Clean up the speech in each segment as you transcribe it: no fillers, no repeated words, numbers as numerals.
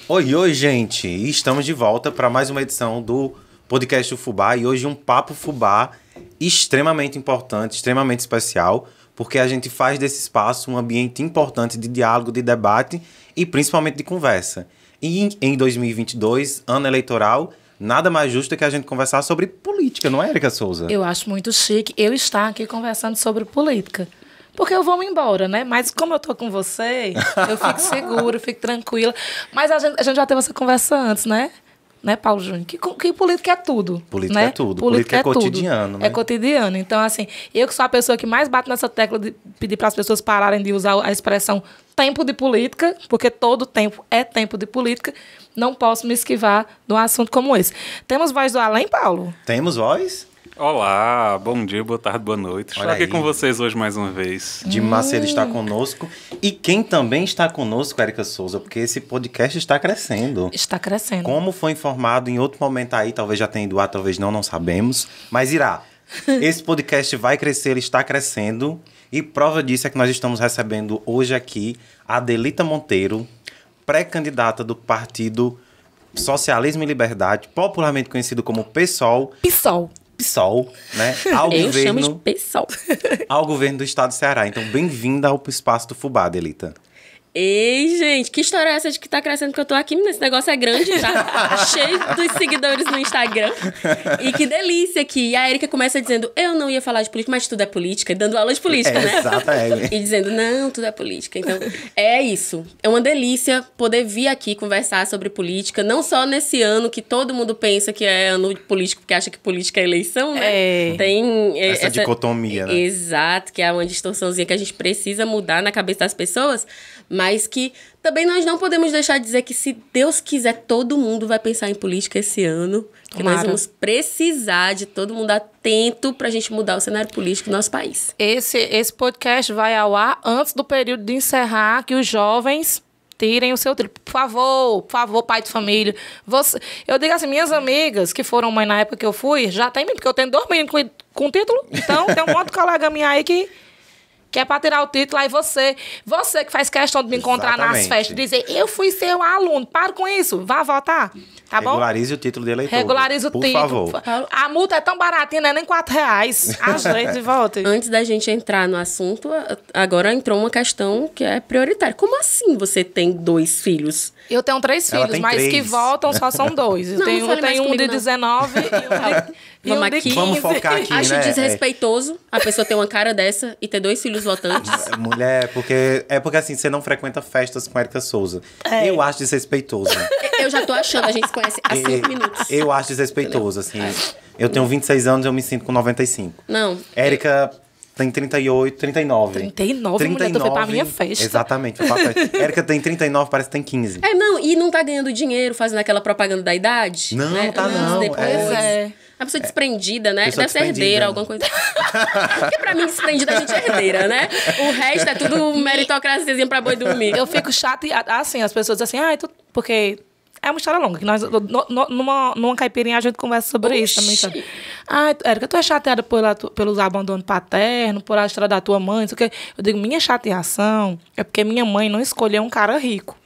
Oi, oi, gente! Estamos de volta para mais uma edição do podcast do Fubá e hoje um papo Fubá extremamente importante, extremamente especial, porque a gente faz desse espaço um ambiente importante de diálogo, de debate e principalmente de conversa. E em 2022, ano eleitoral, nada mais justo que a gente conversar sobre política, não é, Erika Souza? Eu acho muito chique eu estar aqui conversando sobre política. Porque eu vou embora, né? Mas como eu tô com você, eu fico segura, fico tranquila. Mas a gente já teve essa conversa antes, né? Né, Paulo Júnior? Que política é tudo. Política né? é tudo. Política é cotidiano, né? É cotidiano. Então, assim, eu que sou a pessoa que mais bate nessa tecla de pedir para as pessoas pararem de usar a expressão tempo de política, porque todo tempo é tempo de política, não posso me esquivar de um assunto como esse. Temos voz do além, Paulo? Temos voz? Olá, bom dia, boa tarde, boa noite. Estou aqui com vocês hoje mais uma vez. De Macedo está conosco. E quem também está conosco, Erika Souza, porque esse podcast está crescendo. Está crescendo. Como foi informado em outro momento aí, talvez já tenha ido ar, talvez não sabemos, mas irá. Esse podcast vai crescer, ele está crescendo. E prova disso é que nós estamos recebendo hoje aqui a Adelita Monteiro, pré-candidata do Partido Socialismo e Liberdade, popularmente conhecido como PSOL. PSOL, né? Eu chamo de PSOL. Ao governo do estado do Ceará. Então, bem-vinda ao espaço do Fubá, Adelita. Ei, gente, que história é essa de que tá crescendo que eu tô aqui? Esse negócio é grande, tá cheio dos seguidores no Instagram. E que delícia aqui. E a Erika começa dizendo, eu não ia falar de política, mas tudo é política. E dando aula de política, né? Exatamente. E dizendo, não, tudo é política. Então, é isso. É uma delícia poder vir aqui conversar sobre política. Não só nesse ano que todo mundo pensa que é ano político, porque acha que política é eleição, né? É. Tem Essa dicotomia, né? Exato, que é uma distorçãozinha que a gente precisa mudar na cabeça das pessoas. Mas que também nós não podemos deixar de dizer que, se Deus quiser, todo mundo vai pensar em política esse ano. Que nós vamos precisar de todo mundo atento pra gente mudar o cenário político do nosso país. Esse podcast vai ao ar antes do período de encerrar, que os jovens tirem o seu título. Por favor, pai de família. Eu digo assim, minhas amigas, que foram mãe na época que eu fui, já tem, porque eu tenho 2 meninos com título. Então, tem um monte de colega minha aí que é pra tirar o título, aí você que faz questão de me encontrar nas festas, dizer, eu fui seu aluno, para com isso, vá votar, tá bom? Regularize o título de eleitor. Regularize o título. Por favor. A multa é tão baratinha, não é nem R$4. Ajeite e volte. Antes da gente entrar no assunto, agora entrou uma questão que é prioritária. Como assim você tem 2 filhos? Eu tenho 3 Ela filhos, tem mas 3. que votam só são 2. Eu Não tenho fale mais um comigo, de não. 19 e um de 15. Vamos focar aqui, Acho né? desrespeitoso a pessoa ter uma cara dessa e ter 2 filhos votantes. Mulher, porque assim, você não frequenta festas com Erika Souza. Eu acho desrespeitoso. Eu já tô achando, a gente se conhece há 5 minutos. Eu acho desrespeitoso, assim. Eu tenho 26 anos, eu me sinto com 95. Não. Érica tem 38, 39. 39, mulher, tu foi pra minha festa. Exatamente, foi pra festa. Érica tem 39, parece que tem 15. Não, e não tá ganhando dinheiro fazendo aquela propaganda da idade? Não, né? tá não. Depois. É. A pessoa desprendida, né? Pessoa Deve ser desprendida. herdeira, alguma coisa. Porque pra mim, desprendida, a gente é herdeira, né? O resto é tudo meritocraciazinha pra boi dormir. Eu fico chateada, assim, as pessoas dizem assim, porque é uma história longa, que nós, numa caipirinha, a gente conversa sobre isso também, sabe? Érica, tu é chateada pelos abandonos paternos, por a história da tua mãe, não sei o quê. Eu digo, minha chateação é porque minha mãe não escolheu um cara rico.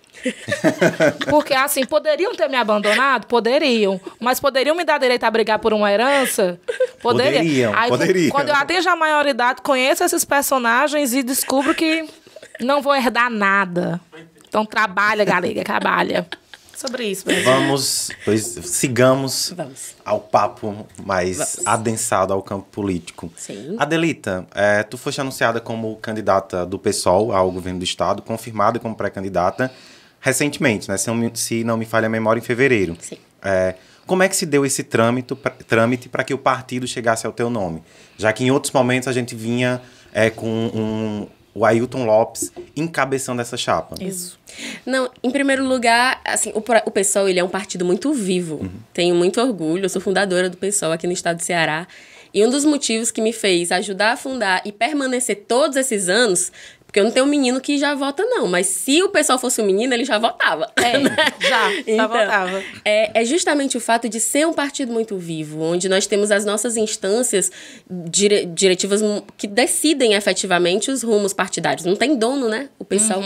Porque, assim, poderiam ter me abandonado? Poderiam. Mas poderiam me dar direito a brigar por uma herança? Poderiam. Quando eu atinjo a maioridade, conheço esses personagens e descubro que não vou herdar nada. Então, trabalha, galega, trabalha. Sobre isso, mesmo. Sigamos ao papo mais adensado ao campo político. Sim. Adelita, tu foste anunciada como candidata do PSOL ao governo do estado, confirmada como pré-candidata recentemente, né? Se não me falha a memória, em fevereiro. Sim. Como é que se deu esse trâmite para que o partido chegasse ao teu nome? Já que em outros momentos a gente vinha com o Ailton Lopes encabeçando essa chapa. Isso. Não, em primeiro lugar, assim, o PSOL, ele é um partido muito vivo. Tenho muito orgulho, eu sou fundadora do PSOL aqui no estado do Ceará. E um dos motivos que me fez ajudar a fundar e permanecer todos esses anos, Porque eu não tenho um menino que já vota, não. Mas se o pessoal fosse um menino, ele já votava. Já votava. É justamente o fato de ser um partido muito vivo, onde nós temos as nossas instâncias diretivas que decidem efetivamente os rumos partidários. Não tem dono, né? O PSOL.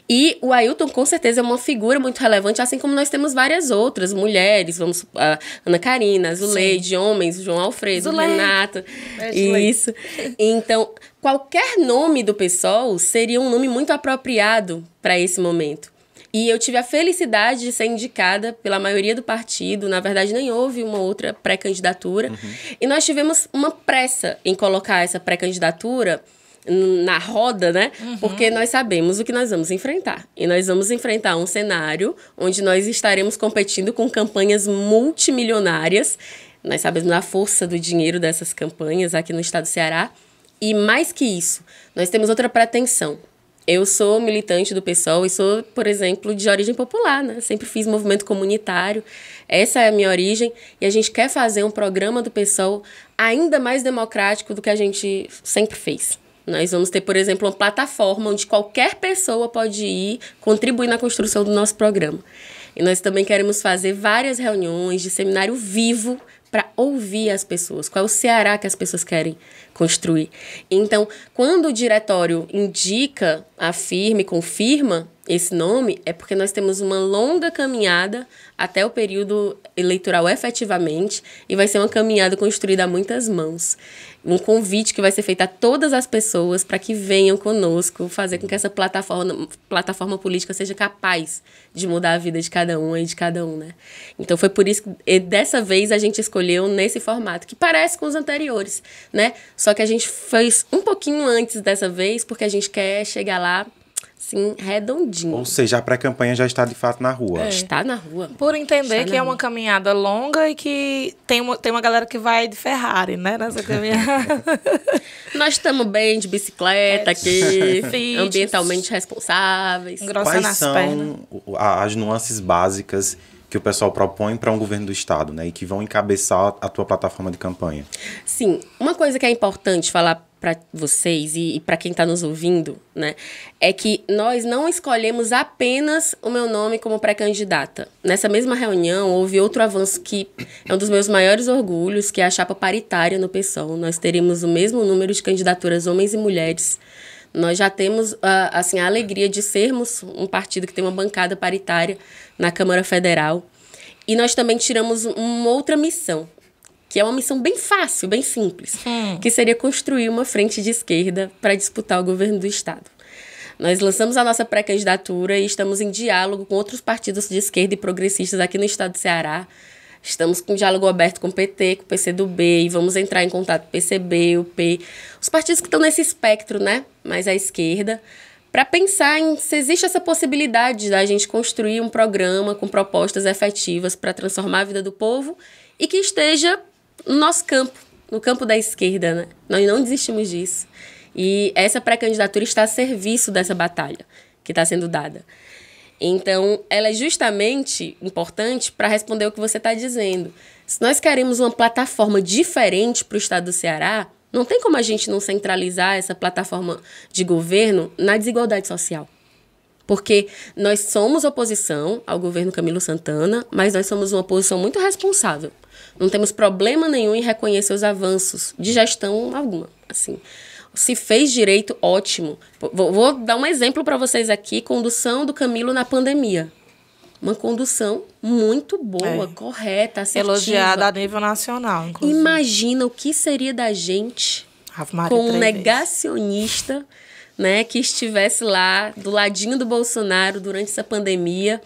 E o Ailton, com certeza, é uma figura muito relevante, assim como nós temos várias outras mulheres. A Ana Karina, Zuleide, homens, João Alfredo, Renato. Isso. Então, qualquer nome do PSOL seria um nome muito apropriado para esse momento. E eu tive a felicidade de ser indicada pela maioria do partido. Na verdade, nem houve uma outra pré-candidatura. E nós tivemos uma pressa em colocar essa pré-candidatura na roda, né? Porque nós sabemos o que nós vamos enfrentar. E nós vamos enfrentar um cenário onde nós estaremos competindo com campanhas multimilionárias. Nós sabemos a força do dinheiro dessas campanhas aqui no estado do Ceará. E mais que isso, nós temos outra pretensão. Eu sou militante do PSOL e sou, por exemplo, de origem popular, né? Sempre fiz movimento comunitário. Essa é a minha origem. E a gente quer fazer um programa do PSOL ainda mais democrático do que a gente sempre fez. Nós vamos ter, por exemplo, uma plataforma onde qualquer pessoa pode ir contribuir na construção do nosso programa. E nós também queremos fazer várias reuniões de seminário vivo para ouvir as pessoas. Qual é o Ceará que as pessoas querem construir? Então, quando o diretório indica, afirma e confirma esse nome, é porque nós temos uma longa caminhada até o período eleitoral efetivamente, e vai ser uma caminhada construída a muitas mãos. Um convite que vai ser feito a todas as pessoas para que venham conosco fazer com que essa plataforma política seja capaz de mudar a vida de cada um e de cada um, né? Então foi por isso que dessa vez a gente escolheu nesse formato, que parece com os anteriores, né? Só que a gente fez um pouquinho antes dessa vez, porque a gente quer chegar lá sim, redondinho. Ou seja, a pré-campanha já está de fato na rua. Está na rua. Por entender que é uma caminhada longa e que tem uma galera que vai de Ferrari, né? Nessa caminhada. Nós estamos bem de bicicleta aqui, ambientalmente responsáveis. Quais são as nuances básicas que o pessoal propõe para um governo do estado, né? E que vão encabeçar a tua plataforma de campanha? Sim, uma coisa que é importante falar para vocês e para quem está nos ouvindo, né, é que nós não escolhemos apenas o meu nome como pré-candidata. Nessa mesma reunião, houve outro avanço que é um dos meus maiores orgulhos, que é a chapa paritária no PSOL. Nós teremos o mesmo número de candidaturas, homens e mulheres. Nós já temos assim, a alegria de sermos um partido que tem uma bancada paritária na Câmara Federal. E nós também tiramos uma outra missão, que é uma missão bem fácil, bem simples, que seria construir uma frente de esquerda para disputar o governo do estado. Nós lançamos a nossa pré-candidatura e estamos em diálogo com outros partidos de esquerda e progressistas aqui no estado do Ceará. Estamos com diálogo aberto com o PT, com o PCdoB, e vamos entrar em contato com o PCB, o P, os partidos que estão nesse espectro, né, mais à esquerda, para pensar em se existe essa possibilidade da gente construir um programa com propostas efetivas para transformar a vida do povo e que esteja no nosso campo, no campo da esquerda, né? Nós não desistimos disso. E essa pré-candidatura está a serviço dessa batalha que está sendo dada. Então, ela é justamente importante para responder o que você está dizendo. Se nós queremos uma plataforma diferente para o estado do Ceará, não tem como a gente não centralizar essa plataforma de governo na desigualdade social. Porque nós somos oposição ao governo Camilo Santana, mas nós somos uma oposição muito responsável. Não temos problema nenhum em reconhecer os avanços de gestão alguma. Assim, se fez direito, ótimo. Vou dar um exemplo para vocês aqui, condução do Camilo na pandemia. Uma condução muito boa, correta, assertiva. Elogiada a nível nacional, inclusive. Imagina o que seria da gente com um negacionista, né, que estivesse lá do ladinho do Bolsonaro durante essa pandemia,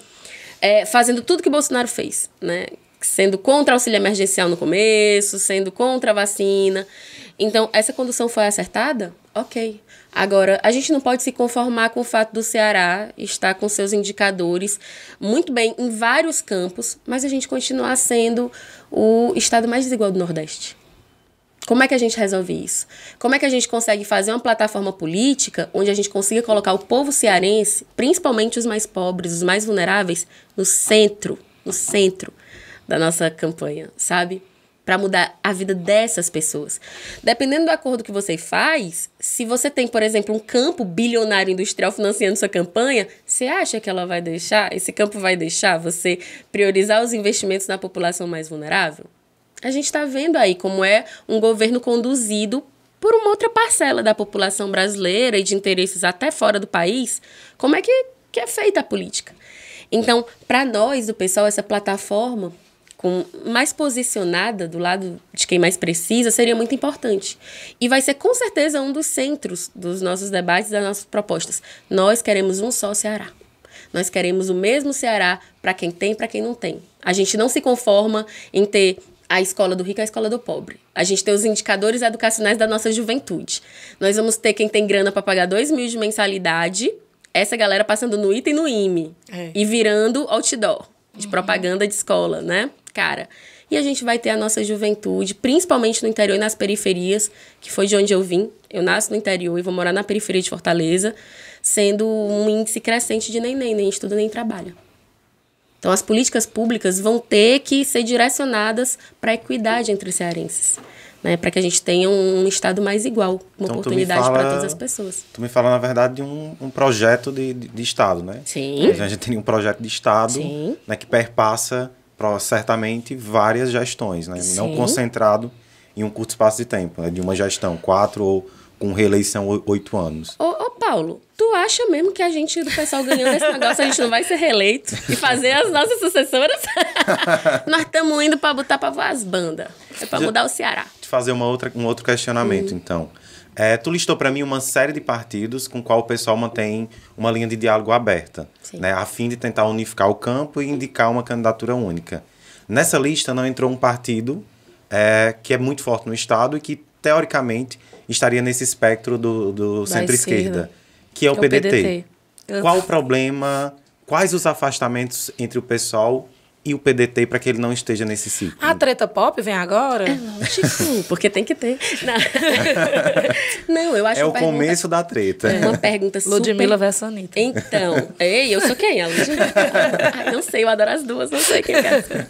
fazendo tudo que o Bolsonaro fez, né? Sendo contra o auxílio emergencial no começo, sendo contra a vacina. Então, essa condução foi acertada? Ok. Agora, a gente não pode se conformar com o fato do Ceará estar com seus indicadores muito bem em vários campos, mas a gente continuar sendo o estado mais desigual do Nordeste. Como é que a gente resolve isso? Como é que a gente consegue fazer uma plataforma política onde a gente consiga colocar o povo cearense, principalmente os mais pobres, os mais vulneráveis, no centro da nossa campanha, sabe? para mudar a vida dessas pessoas. Dependendo do acordo que você faz, se você tem, por exemplo, um campo bilionário industrial financiando sua campanha, você acha que esse campo vai deixar você priorizar os investimentos na população mais vulnerável? A gente está vendo aí como é um governo conduzido por uma outra parcela da população brasileira e de interesses até fora do país, como é que é feita a política. Então, para nós, do PSOL, essa plataforma mais posicionada do lado de quem mais precisa seria muito importante. E vai ser, com certeza, um dos centros dos nossos debates, das nossas propostas. Nós queremos um só Ceará. Nós queremos o mesmo Ceará para quem tem e para quem não tem. A gente não se conforma em ter a escola do rico e a escola do pobre. A gente tem os indicadores educacionais da nossa juventude. Nós vamos ter quem tem grana para pagar 2 mil de mensalidade, essa galera passando no ITA e no IME, e virando outdoor de propaganda de escola, né? Cara, e a gente vai ter a nossa juventude, principalmente no interior e nas periferias, que foi de onde eu vim. Eu nasço no interior e vou morar na periferia de Fortaleza, sendo um índice crescente de nem estuda nem trabalha. Então, as políticas públicas vão ter que ser direcionadas para a equidade entre cearenses, né? Para que a gente tenha um estado mais igual, uma oportunidade para todas as pessoas. Tu me fala, na verdade, de um projeto de estado, né? Sim. A gente tem um projeto de estado, né, que perpassa certamente várias gestões, né? Sim. Não concentrado em um curto espaço de tempo, né? De uma gestão, 4 ou com reeleição 8 anos. Ô Paulo, tu acha mesmo que a gente do pessoal ganhando esse negócio, a gente não vai ser reeleito e fazer as nossas sucessoras? Nós estamos indo para botar para voar as bandas. É para mudar o Ceará. Te fazer um outro questionamento, então. Tu listou para mim uma série de partidos com qual o pessoal mantém uma linha de diálogo aberta, né, a fim de tentar unificar o campo e indicar uma candidatura única. Nessa lista não entrou um partido que é muito forte no Estado e que, teoricamente, estaria nesse espectro do centro-esquerda, que é o PDT. Qual o problema, quais os afastamentos entre o PSOL e o PDT para que ele não esteja nesse ciclo? A treta pop vem agora? É lógico, porque tem que ter. Não, eu acho é o começo da treta. É uma pergunta super... Ludmilla versus Anitta. Então, eu sou quem? A Ludmilla? Não sei, eu adoro as duas, não sei quem quer ser.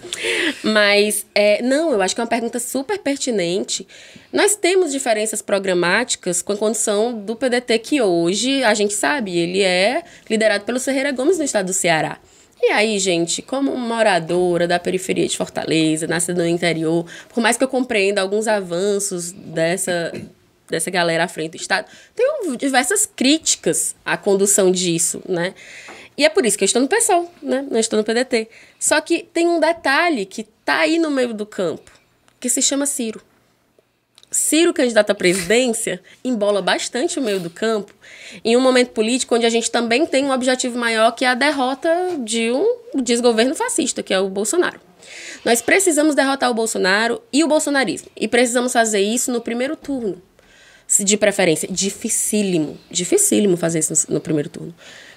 Mas, eu acho que é uma pergunta super pertinente. Nós temos diferenças programáticas com a condição do PDT, que hoje, a gente sabe, ele é liderado pelo Ferreira Gomes no estado do Ceará. E aí, gente, como moradora da periferia de Fortaleza, nascida no interior, por mais que eu compreenda alguns avanços dessa galera à frente do Estado, tenho diversas críticas à condução disso, né? E é por isso que eu estou no PSOL, né? Não estou no PDT. Só que tem um detalhe que tá aí no meio do campo, que se chama Ciro. Ciro, candidato à presidência, embola bastante o meio do campo em um momento político onde a gente também tem um objetivo maior, que é a derrota de um desgoverno fascista, que é o Bolsonaro. Nós precisamos derrotar o Bolsonaro e o bolsonarismo. E precisamos fazer isso no primeiro turno, de preferência. Dificílimo fazer isso no primeiro turno.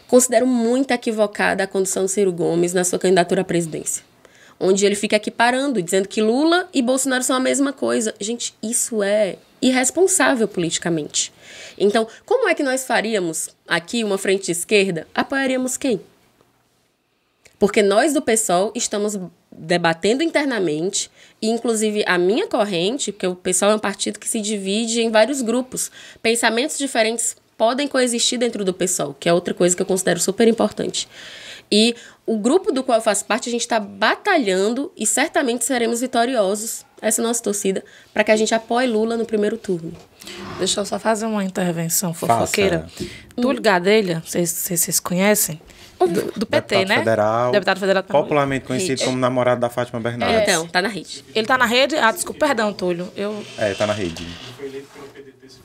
Considero muito equivocada a condução do Ciro Gomes na sua candidatura à presidência, onde ele fica equiparando, dizendo que Lula e Bolsonaro são a mesma coisa. Gente, isso é irresponsável politicamente. Então, como é que nós faríamos aqui uma frente de esquerda? Apoiaríamos quem? Porque nós do PSOL estamos debatendo internamente, e inclusive a minha corrente, porque o PSOL é um partido que se divide em vários grupos. Pensamentos diferentes podem coexistir dentro do PSOL, que é outra coisa que eu considero super importante. E o grupo do qual eu faço parte, a gente está batalhando e certamente seremos vitoriosos, essa é a nossa torcida, para que a gente apoie Lula no primeiro turno. Deixa eu só fazer uma intervenção fofoqueira. Túlio Gadelha, vocês conhecem? Do PT, deputado né? Federal, Deputado federal. Popularmente conhecido como namorado da Fátima Bernardes. Então, tá na rede. Ele tá na rede? Desculpa, perdão, Túlio. Tá na rede.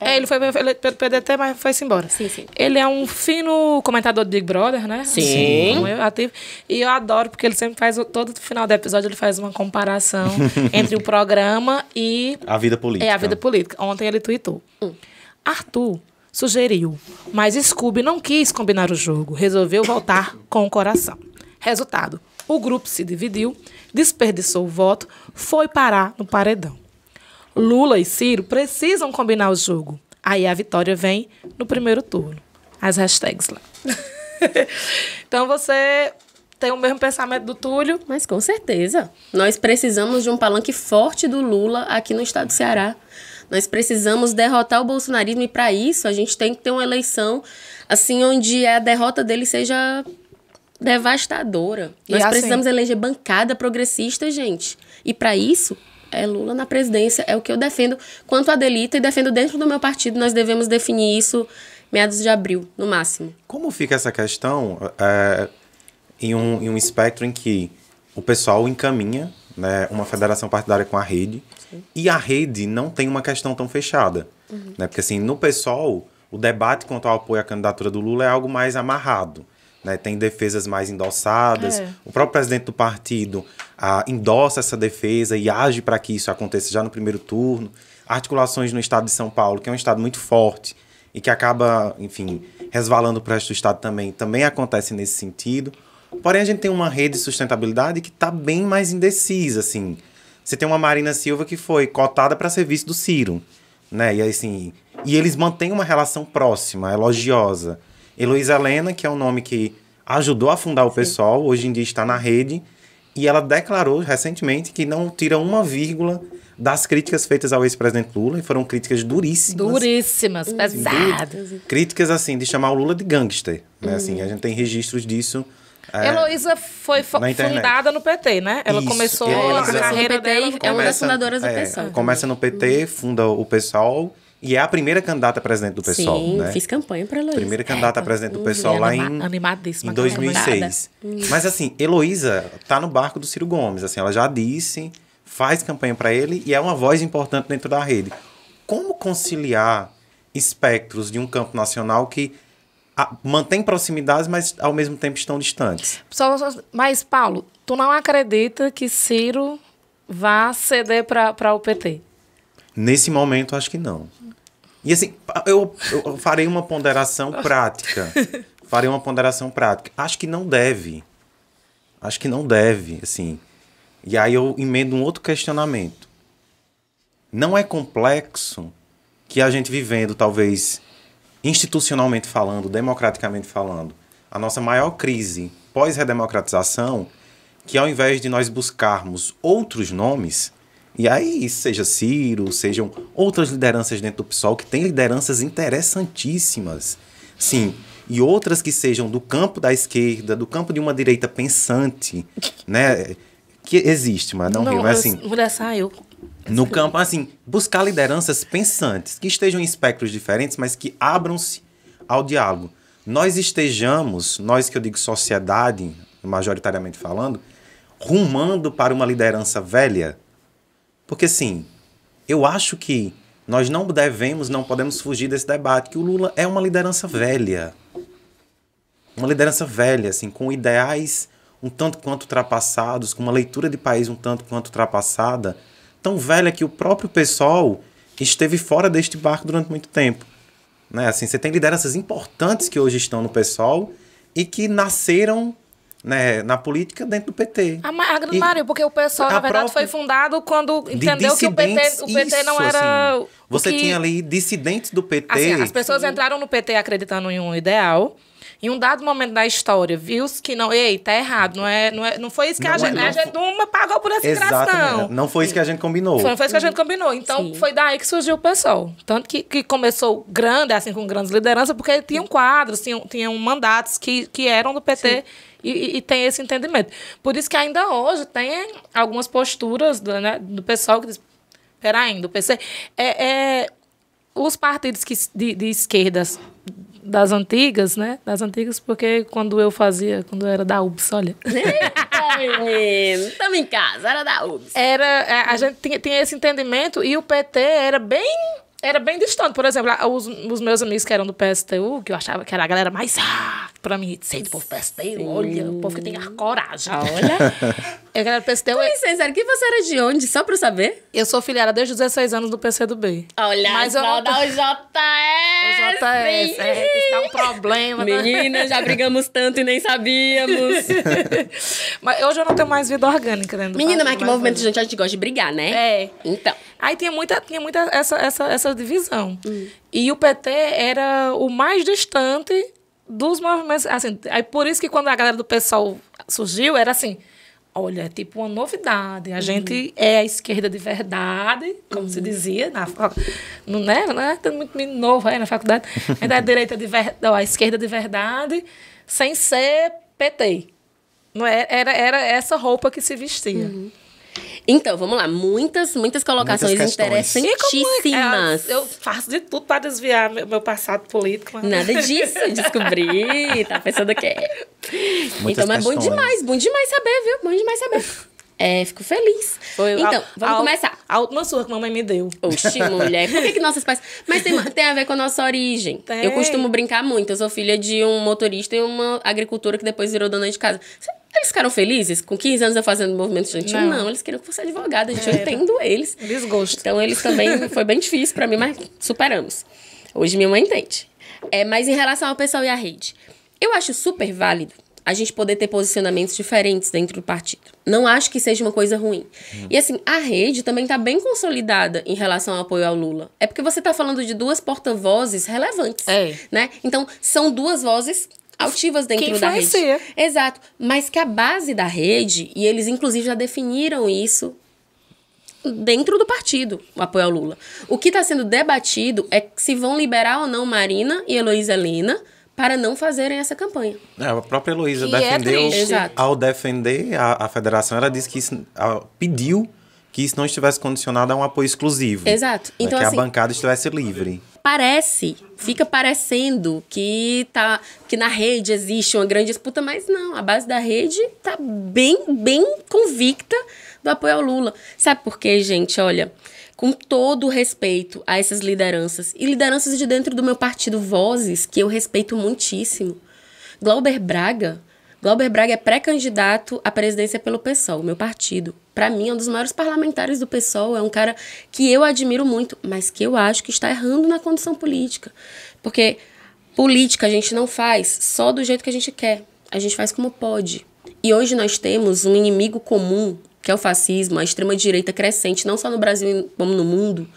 Ele foi eleito pelo PDT, mas foi-se embora. Sim. Ele é um fino comentador do Big Brother, né? Sim. Como eu, ativo. E eu adoro, porque ele sempre faz, todo final do episódio, ele faz uma comparação entre o programa e... a vida política. A vida política. Ontem ele tweetou. Arthur sugeriu, mas Scooby não quis combinar o jogo. Resolveu voltar com o coração. Resultado, o grupo se dividiu, desperdiçou o voto, foi parar no paredão. Lula e Ciro precisam combinar o jogo. Aí a vitória vem no primeiro turno. As hashtags lá. Então você tem o mesmo pensamento do Túlio. Mas com certeza. Nós precisamos de um palanque forte do Lula aqui no estado do Ceará. Nós precisamos derrotar o bolsonarismo e, para isso, a gente tem que ter uma eleição assim, onde a derrota dele seja devastadora. Nós precisamos eleger bancada progressista, gente. E, para isso, é Lula na presidência. É o que eu defendo quanto a Adelita e defendo dentro do meu partido. Nós devemos definir isso meados de abril, no máximo. Como fica essa questão em um espectro em que o pessoal encaminha, né, uma federação partidária com a rede, sim, e a rede não tem uma questão tão fechada? Né? Porque, assim, no PSOL, o debate quanto ao apoio à candidatura do Lula é algo mais amarrado. Né? Tem defesas mais endossadas. O próprio presidente do partido endossa essa defesa e age para que isso aconteça já no primeiro turno. Articulações no estado de São Paulo, que é um estado muito forte e que acaba, enfim, resvalando para o resto do estado também acontece nesse sentido. Porém, a gente tem uma rede de sustentabilidade que está bem mais indecisa, assim. Você tem uma Marina Silva que foi cotada para serviço do Ciro, né? E, assim, e eles mantêm uma relação próxima, elogiosa. Heloísa Helena, que é um nome que ajudou a fundar o PSOL, hoje em dia está na rede, e ela declarou recentemente que não tira uma vírgula das críticas feitas ao ex-presidente Lula, e foram críticas duríssimas. Duríssimas, pesadas. Críticas, assim, de chamar o Lula de gangster, né? Assim, a gente tem registros disso. Heloísa foi fundada no PT, né? Ela começou a carreira dela. É uma das fundadoras do PSOL. Começa no PT, funda o PSOL e é a primeira candidata a presidente do PSOL. Sim, né? Fiz campanha para Heloísa. Primeira candidata a presidente do PSOL lá em 2006. Mas, assim, Heloísa tá no barco do Ciro Gomes. Assim, ela já disse, faz campanha para ele e é uma voz importante dentro da rede. Como conciliar espectros de um campo nacional que mantém proximidades, mas ao mesmo tempo estão distantes? Mas, Paulo, tu não acredita que Ciro vá ceder para o PT? Nesse momento, acho que não. E, assim, eu farei uma ponderação prática. Acho que não deve. Assim. E aí eu emendo um outro questionamento. Não é complexo que a gente vivendo, talvez, institucionalmente falando, democraticamente falando, a nossa maior crise pós-redemocratização, que ao invés de nós buscarmos outros nomes, e aí seja Ciro, sejam outras lideranças dentro do PSOL, que tem lideranças interessantíssimas, sim, e outras que sejam do campo da esquerda, do campo de uma direita pensante, né, que existe, mas não viu, mas assim... Mulher saiu. No campo, assim, buscar lideranças pensantes, que estejam em espectros diferentes, mas que abram-se ao diálogo. Nós que eu digo sociedade, majoritariamente falando, rumando para uma liderança velha. Porque, sim, eu acho que nós não podemos fugir desse debate, que o Lula é uma liderança velha. Uma liderança velha, assim, com ideais um tanto quanto ultrapassados, com uma leitura de país um tanto quanto ultrapassada, tão velha que o próprio PSOL esteve fora deste barco durante muito tempo. Né? Assim, você tem lideranças importantes que hoje estão no PSOL e que nasceram, né, na política dentro do PT. A grande maioria, porque o PSOL, na verdade, foi fundado quando entendeu que o PT não era... Assim, você tinha ali dissidentes do PT. Assim, as pessoas entraram no PT acreditando em um ideal. Em um dado momento da história, viu que não, tá errado, não foi isso que a gente não pagou por essa criação. Não foi isso que a gente combinou. Não foi isso que a gente combinou. Então, foi daí que surgiu o PSOL. Tanto que começou grande, assim, com grandes lideranças, porque tinham quadros, tinham mandatos que eram do PT e tem esse entendimento. Por isso que ainda hoje tem algumas posturas do PSOL que diz, peraí, do PC, os partidos de esquerdas das antigas, né? Das antigas, porque quando eu era da UBS, olha. Eita, menino, estamos em casa, era da UBS. A gente tinha esse entendimento e o PT era bem distante. Por exemplo, os meus amigos que eram do PSTU, que eu achava que era a galera mais... pra mim, sei do povo PSTU, olha, o povo que tem a coragem. Olha. Eu era do PSTU. Com licença, que você era de onde? Só pra eu saber. Eu sou filiada desde os 16 anos do PCdoB. Olha, mas eu não... da UJS. O JS, isso dá um problema. Menina, já brigamos tanto e nem sabíamos. Mas hoje eu não tenho mais vida orgânica dentro do Menina, mas que movimento de gente a gente gosta de brigar, né? É. Então. Aí tinha muita essa divisão. E o PT era o mais distante dos movimentos, assim, aí por isso que quando a galera do PSOL surgiu, era assim, olha, é tipo uma novidade, a gente é a esquerda de verdade, como se dizia, não é tendo muito menino novo aí na faculdade, a gente é a direita de verdade, a esquerda de verdade, sem ser PT. Não era essa roupa que se vestia. Então, vamos lá. Muitas colocações interessantíssimas. Eu faço de tudo para desviar meu passado político. Mas... Nada disso, descobri. Tá pensando que é. Então, mas bom demais saber, viu? Bom demais saber. Fico feliz. Então, vamos começar. A última surra que a mamãe me deu. Oxi, mulher. Por que nossos pais... Mas tem a ver com a nossa origem. Tem. Eu costumo brincar muito. Eu sou filha de um motorista e uma agricultora que depois virou dona de casa. Eles ficaram felizes? Com 15 anos eu fazendo movimento estudantil? Não, eles queriam que fosse advogada. Eu entendo eles. Desgosto. Então, eles também... Foi bem difícil pra mim, mas superamos. Hoje minha mãe entende. Mas em relação ao pessoal e à rede, eu acho super válido a gente poder ter posicionamentos diferentes dentro do partido. Não acho que seja uma coisa ruim. E assim, a rede também está bem consolidada em relação ao apoio ao Lula. É porque você está falando de duas porta-vozes relevantes. Né? Então, são duas vozes altivas dentro da rede. Exato. Mas que a base da rede, e eles inclusive já definiram isso dentro do partido, o apoio ao Lula. O que está sendo debatido é se vão liberar ou não Marina e Heloísa Helena para não fazerem essa campanha. A própria Heloísa defendeu, Exato. Ao defender a federação, ela disse que isso, pediu que isso não estivesse condicionado a um apoio exclusivo. Exato. Então, que assim, a bancada estivesse livre. Fica parecendo que na rede existe uma grande disputa, mas não, a base da rede está bem convicta do apoio ao Lula. Sabe por quê, gente? Olha, com todo o respeito a essas lideranças, e lideranças de dentro do meu partido, vozes que eu respeito muitíssimo. Glauber Braga é pré-candidato à presidência pelo PSOL, meu partido. Para mim, é um dos maiores parlamentares do PSOL, é um cara que eu admiro muito, mas que eu acho que está errando na condução política. Porque política a gente não faz só do jeito que a gente quer, a gente faz como pode. E hoje nós temos um inimigo comum, que é o fascismo, a extrema-direita crescente, não só no Brasil como no mundo,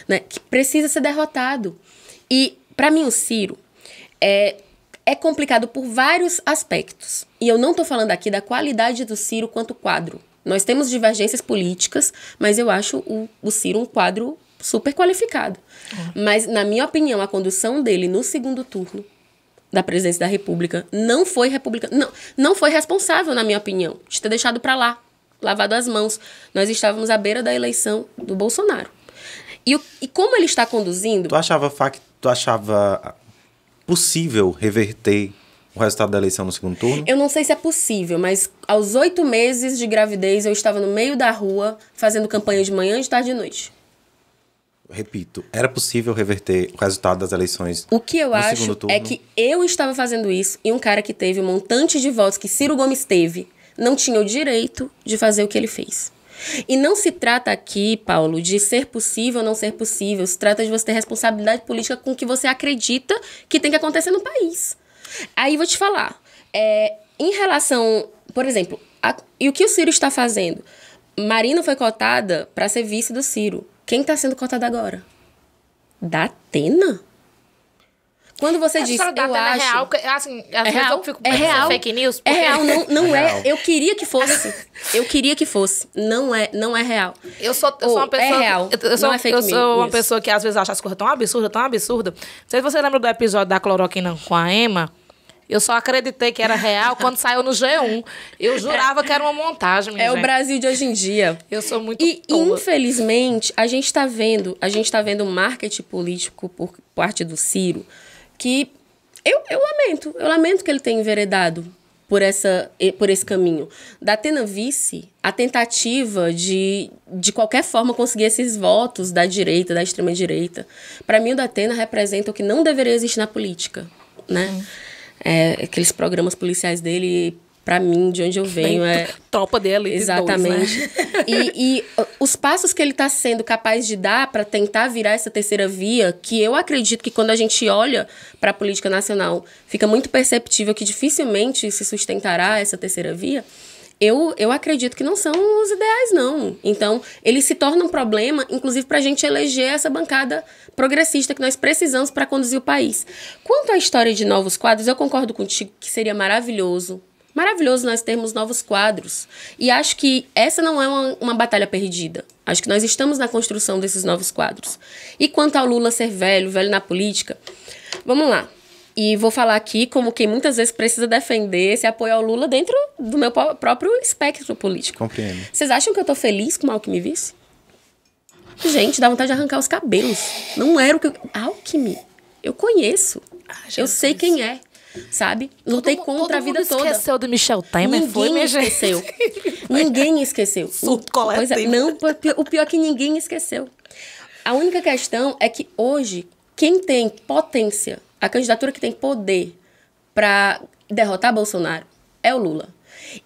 né, que precisa ser derrotado. E, para mim, o Ciro é complicado por vários aspectos. E eu não estou falando aqui da qualidade do Ciro quanto quadro. Nós temos divergências políticas, mas eu acho o Ciro um quadro super qualificado. Mas, na minha opinião, a condução dele no segundo turno da presidência da República não foi republicana. Não foi responsável, na minha opinião, de ter deixado para lá, lavado as mãos. Nós estávamos à beira da eleição do Bolsonaro. E como ele está conduzindo... Tu achava possível reverter o resultado da eleição no segundo turno? Eu não sei se é possível, mas aos 8 meses de gravidez eu estava no meio da rua fazendo campanha de manhã, de tarde e de noite. Repito, era possível reverter o resultado das eleições no segundo turno? O que eu acho é que eu estava fazendo isso e um cara que teve um montante de votos que Ciro Gomes teve não tinha o direito de fazer o que ele fez. E não se trata aqui, Paulo, de ser possível ou não ser possível. Se trata de você ter responsabilidade política com o que você acredita que tem que acontecer no país. Aí vou te falar. Em relação, por exemplo, e o que o Ciro está fazendo? Marina foi cotada para ser vice do Ciro. Quem está sendo cotada agora? Datena? Quando você diz, eu acho... É real, assim, é real, eu fico é real, fake news. É real, não é. Eu queria que fosse. Não é real. Eu sou uma pessoa... É real, não é fake news. Eu sou uma pessoa que às vezes acha as coisas tão absurdas. Não sei se você lembra do episódio da cloroquina com a Emma. Eu só acreditei que era real quando saiu no G1. Eu jurava que era uma montagem, minha gente. O Brasil de hoje em dia. Eu sou muito tola. Infelizmente, a gente tá vendo um marketing político por parte do Ciro que eu lamento que ele tenha enveredado por esse caminho. Da Atena vice, a tentativa de qualquer forma conseguir esses votos da direita, da extrema-direita, para mim o da Atena representa o que não deveria existir na política, né? Aqueles programas policiais dele, pra mim, de onde eu venho, tropa dele. Exatamente. Dois, né? E os passos que ele está sendo capaz de dar para tentar virar essa terceira via, que eu acredito que quando a gente olha para a política nacional, fica muito perceptível que dificilmente se sustentará essa terceira via, eu acredito que não são os ideais, não. Então, ele se torna um problema, inclusive, para a gente eleger essa bancada progressista que nós precisamos para conduzir o país. Quanto à história de novos quadros, eu concordo contigo que seria maravilhoso. Maravilhoso nós termos novos quadros. E acho que essa não é uma batalha perdida. Acho que nós estamos na construção desses novos quadros. E quanto ao Lula ser velho, velho na política, vamos lá. E vou falar aqui como quem muitas vezes precisa defender esse apoio ao Lula dentro do meu próprio espectro político. Compreendo. Vocês acham que eu tô feliz com o Alckmin vice? Gente, dá vontade de arrancar os cabelos. Não era o que Alckmin, eu conheço. Eu sei quem é. Sabe? Lutei contra a vida toda. Esqueceu do Michel Temer? Ninguém esqueceu. Ninguém esqueceu. Surto coletivo. Não, o pior é que ninguém esqueceu. A única questão é que hoje, quem tem potência, a candidatura que tem poder para derrotar Bolsonaro é o Lula.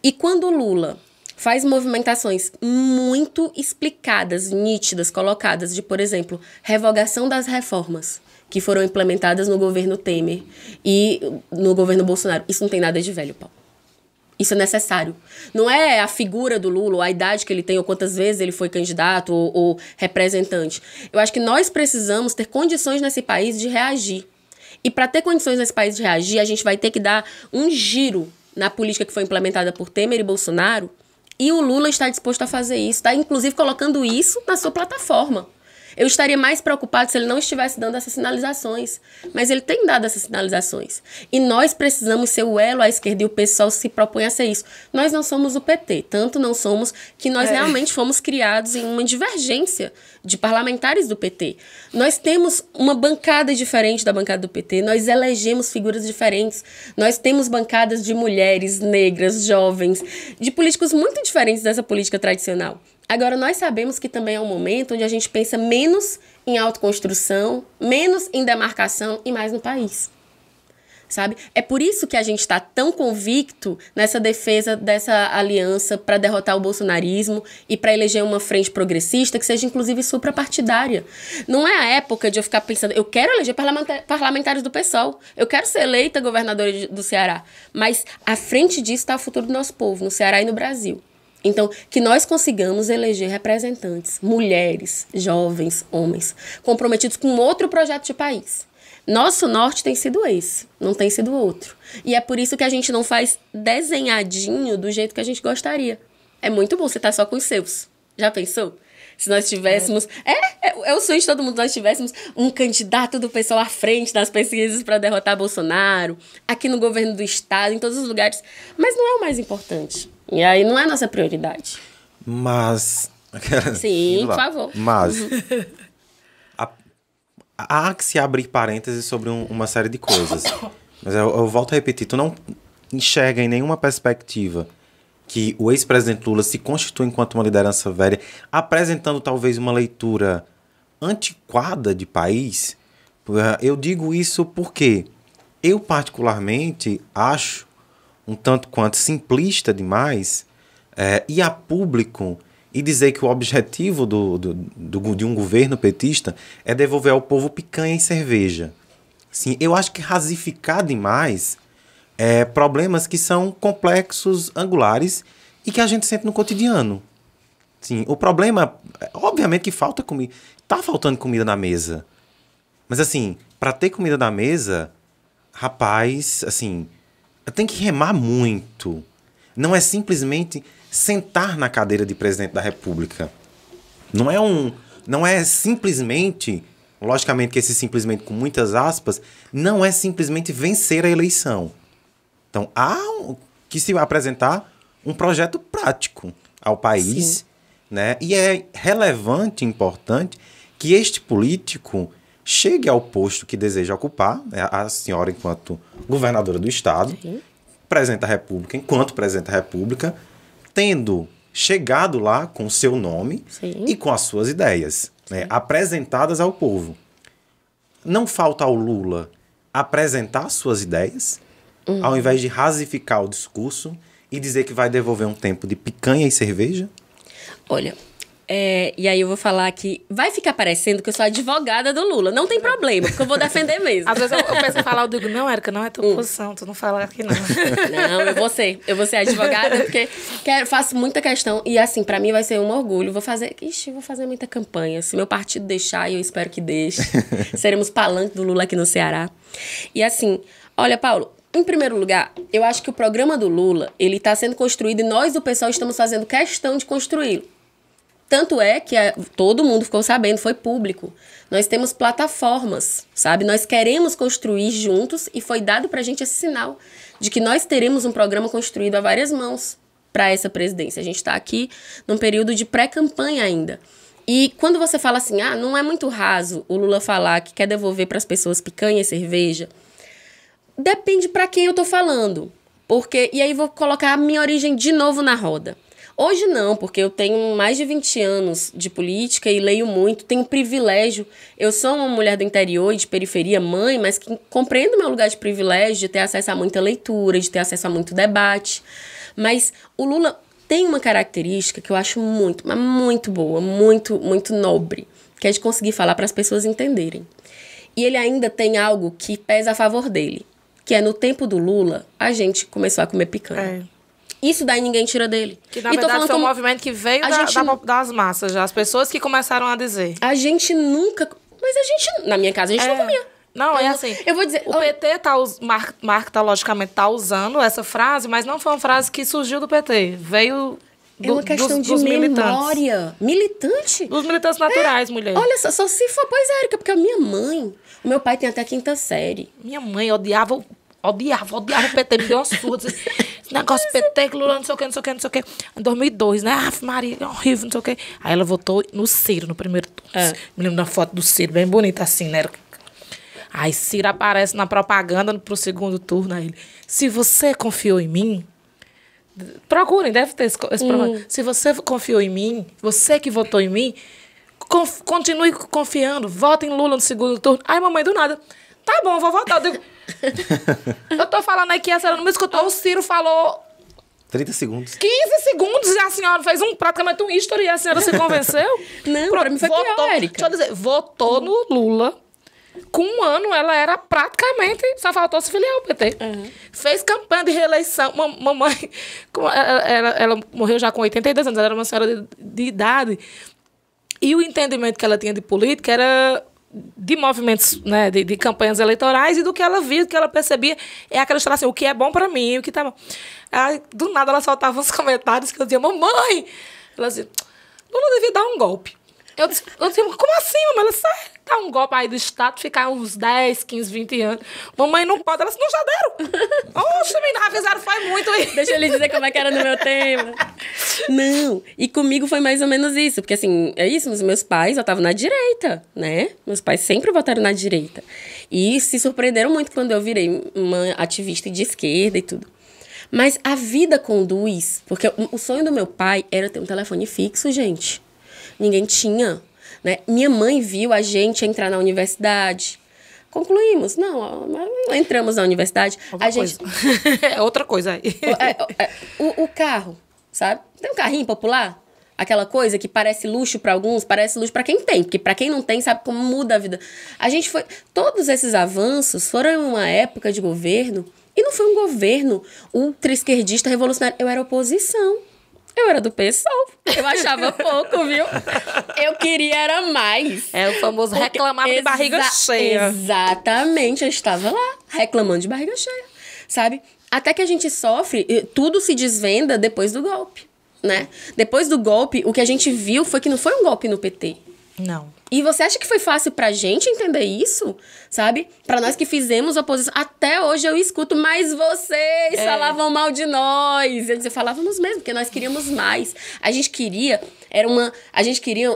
E quando o Lula faz movimentações muito explicadas, nítidas, colocadas de, por exemplo, revogação das reformas que foram implementadas no governo Temer e no governo Bolsonaro. Isso não tem nada de velho, Paulo. Isso é necessário. Não é a figura do Lula, ou a idade que ele tem, ou quantas vezes ele foi candidato ou representante. Eu acho que nós precisamos ter condições nesse país de reagir. E para ter condições nesse país de reagir, a gente vai ter que dar um giro na política que foi implementada por Temer e Bolsonaro. E o Lula está disposto a fazer isso. Está, inclusive, colocando isso na sua plataforma. Eu estaria mais preocupado se ele não estivesse dando essas sinalizações. Mas ele tem dado essas sinalizações. E nós precisamos ser o elo à esquerda, e o pessoal se propõe a ser isso. Nós não somos o PT. Tanto não somos que nós realmente fomos criados em uma divergência de parlamentares do PT. Nós temos uma bancada diferente da bancada do PT. Nós elegemos figuras diferentes. Nós temos bancadas de mulheres, negras, jovens, de políticos muito diferentes dessa política tradicional. Agora, nós sabemos que também é um momento onde a gente pensa menos em autoconstrução, menos em demarcação e mais no país. Sabe? É por isso que a gente está tão convicto nessa defesa dessa aliança para derrotar o bolsonarismo e para eleger uma frente progressista que seja, inclusive, suprapartidária. Não é a época de eu ficar pensando, eu quero eleger parlamentares do PSOL, eu quero ser eleita governadora do Ceará, mas à frente disso está o futuro do nosso povo, no Ceará e no Brasil. Então, que nós consigamos eleger representantes, mulheres, jovens, homens, comprometidos com outro projeto de país. Nosso norte tem sido esse, não tem sido outro. E é por isso que a gente não faz desenhadinho do jeito que a gente gostaria. É muito bom você estar só com os seus. Já pensou? Se nós tivéssemos... É o sonho de todo mundo. Nós tivéssemos um candidato do pessoal à frente nas pesquisas para derrotar Bolsonaro, aqui no governo do estado, em todos os lugares. Mas não é o mais importante. E aí não é a nossa prioridade. Mas... Sim, por favor. Mas... Há que se abrir parênteses sobre uma série de coisas. Mas eu volto a repetir. Tu não enxerga em nenhuma perspectiva que o ex-presidente Lula se constitui enquanto uma liderança velha, apresentando talvez uma leitura antiquada de país? Eu digo isso porque eu particularmente acho um tanto quanto simplista demais ir a público e dizer que o objetivo de um governo petista é devolver ao povo picanha e cerveja. Sim, eu acho que rasificar demais problemas que são complexos, angulares e que a gente sente no cotidiano. Sim, o problema, obviamente que falta comida. Tá faltando comida na mesa. Mas assim, para ter comida na mesa, rapaz, assim, tem que remar muito. Não é simplesmente sentar na cadeira de presidente da República. Não é simplesmente, logicamente que esse simplesmente com muitas aspas, não é simplesmente vencer a eleição. Então, há que se apresentar um projeto prático ao país, sim, né? E é relevante, importante, que este político chegue ao posto que deseja ocupar, né? A senhora enquanto governadora do estado, sim, presidente da República enquanto presidente da República, tendo chegado lá com o seu nome, sim, e com as suas ideias, né, apresentadas ao povo. Não falta ao Lula apresentar suas ideias, ao invés de rasificar o discurso e dizer que vai devolver um tempo de picanha e cerveja? Olha, E aí eu vou falar que vai ficar parecendo que eu sou advogada do Lula. Não tem problema, porque eu vou defender mesmo. Às vezes eu penso em falar, eu digo, não, Érica, não é tua posição, tu não fala aqui não. Não, eu vou ser advogada, porque faço muita questão. E assim, pra mim vai ser um orgulho. Vou fazer muita campanha. Se meu partido deixar, e eu espero que deixe, seremos palanque do Lula aqui no Ceará. E assim, olha, Paulo, em primeiro lugar, eu acho que o programa do Lula, ele tá sendo construído e nós do pessoal estamos fazendo questão de construí-lo. Tanto é que todo mundo ficou sabendo, foi público. Nós temos plataformas, sabe? Nós queremos construir juntos e foi dado pra gente esse sinal de que nós teremos um programa construído a várias mãos para essa presidência. A gente está aqui num período de pré-campanha ainda. E quando você fala assim, não é muito raso o Lula falar que quer devolver para as pessoas picanha e cerveja, depende para quem eu tô falando. E aí vou colocar a minha origem de novo na roda. Hoje não, porque eu tenho mais de 20 anos de política e leio muito, tenho privilégio. Eu sou uma mulher do interior e de periferia, mãe, mas que compreendo meu lugar de privilégio, de ter acesso a muita leitura, de ter acesso a muito debate. Mas o Lula tem uma característica que eu acho muito, mas muito boa, muito, muito nobre, que é de conseguir falar para as pessoas entenderem. E ele ainda tem algo que pesa a favor dele, que é no tempo do Lula, a gente começou a comer picanha. Isso daí ninguém tira dele. Que na verdade foi um movimento que veio das massas já. As pessoas que começaram a dizer. A gente nunca... Mas a gente... Na minha casa a gente não comia. Não, é assim. Eu vou dizer... O PT logicamente tá usando essa frase, mas não foi uma frase que surgiu do PT. Veio é uma questão de memória. Militante? Dos militantes naturais, mulher. Olha só se for... Pois é, Érica, porque a minha mãe... O meu pai tem até a 5ª série. Minha mãe odiava o PT, me deu uma surra. Esse negócio PT, que Lula, não sei o que. Em 2002, né? Maria, é horrível, não sei o que. Aí ela votou no Ciro, no primeiro turno. Me lembro da foto do Ciro, bem bonita assim, né? Aí Ciro aparece na propaganda pro segundo turno. Aí ele, se você confiou em mim... Procurem, deve ter esse programa. Se você confiou em mim, você que votou em mim, continue confiando. Vote em Lula no segundo turno. Aí, mamãe, do nada... Tá bom, vou votar. Eu tô falando aqui, a senhora não me escutou. O Ciro falou... 30 segundos. 15 segundos e a senhora fez praticamente um history e a senhora se convenceu. Não, pra mim foi pior, Érica. Deixa eu dizer, votou no Lula. Com 1 ano, ela era praticamente... Só faltou se filiar ao PT. Fez campanha de reeleição. Mamãe... Ela morreu já com 82 anos. Ela era uma senhora de idade. E o entendimento que ela tinha de política era... de movimentos, né, de campanhas eleitorais e do que ela via, do que ela percebia, é aquela história assim, o que é bom pra mim, o que tá bom. Aí, do nada, ela soltava uns comentários que eu dizia, mamãe! Ela dizia, Lula devia dar um golpe. Eu dizia, como assim, mamãe? Ela disse, dar um golpe aí do Estado, ficar uns 10, 15, 20 anos. Mamãe não pode. Ela disse, não, já deram. Oxe, menina, fizeram, foi muito. Deixa eu lhe dizer como é que era no meu tema. Não, e comigo foi mais ou menos isso, porque assim, é isso, os meus pais votavam na direita, né? Meus pais sempre votaram na direita. E se surpreenderam muito quando eu virei uma ativista de esquerda e tudo. Mas a vida conduz, porque o sonho do meu pai era ter um telefone fixo, gente. Ninguém tinha, né? Minha mãe viu a gente entrar na universidade. Concluímos. Não, entramos na universidade. É outra coisa aí. O carro, sabe? Tem um carrinho popular? Aquela coisa que parece luxo para alguns, parece luxo para quem tem. Porque para quem não tem, sabe como muda a vida. A gente foi... Todos esses avanços foram em uma época de governo. E não foi um governo ultra-esquerdista revolucionário. Eu era oposição. Eu era do PSOL. Eu achava pouco, viu? Eu queria era mais. É o famoso reclamar de barriga cheia. Exatamente. Eu estava lá, reclamando de barriga cheia. Sabe? Até que a gente sofre, tudo se desvenda depois do golpe, né? Depois do golpe, o que a gente viu foi que não foi um golpe no PT. Não. E você acha que foi fácil pra gente entender isso? Sabe? Pra nós que fizemos oposição. Até hoje eu escuto, mas vocês falavam mal de nós. Eu dizia, falávamos mesmo, porque nós queríamos mais. A gente queria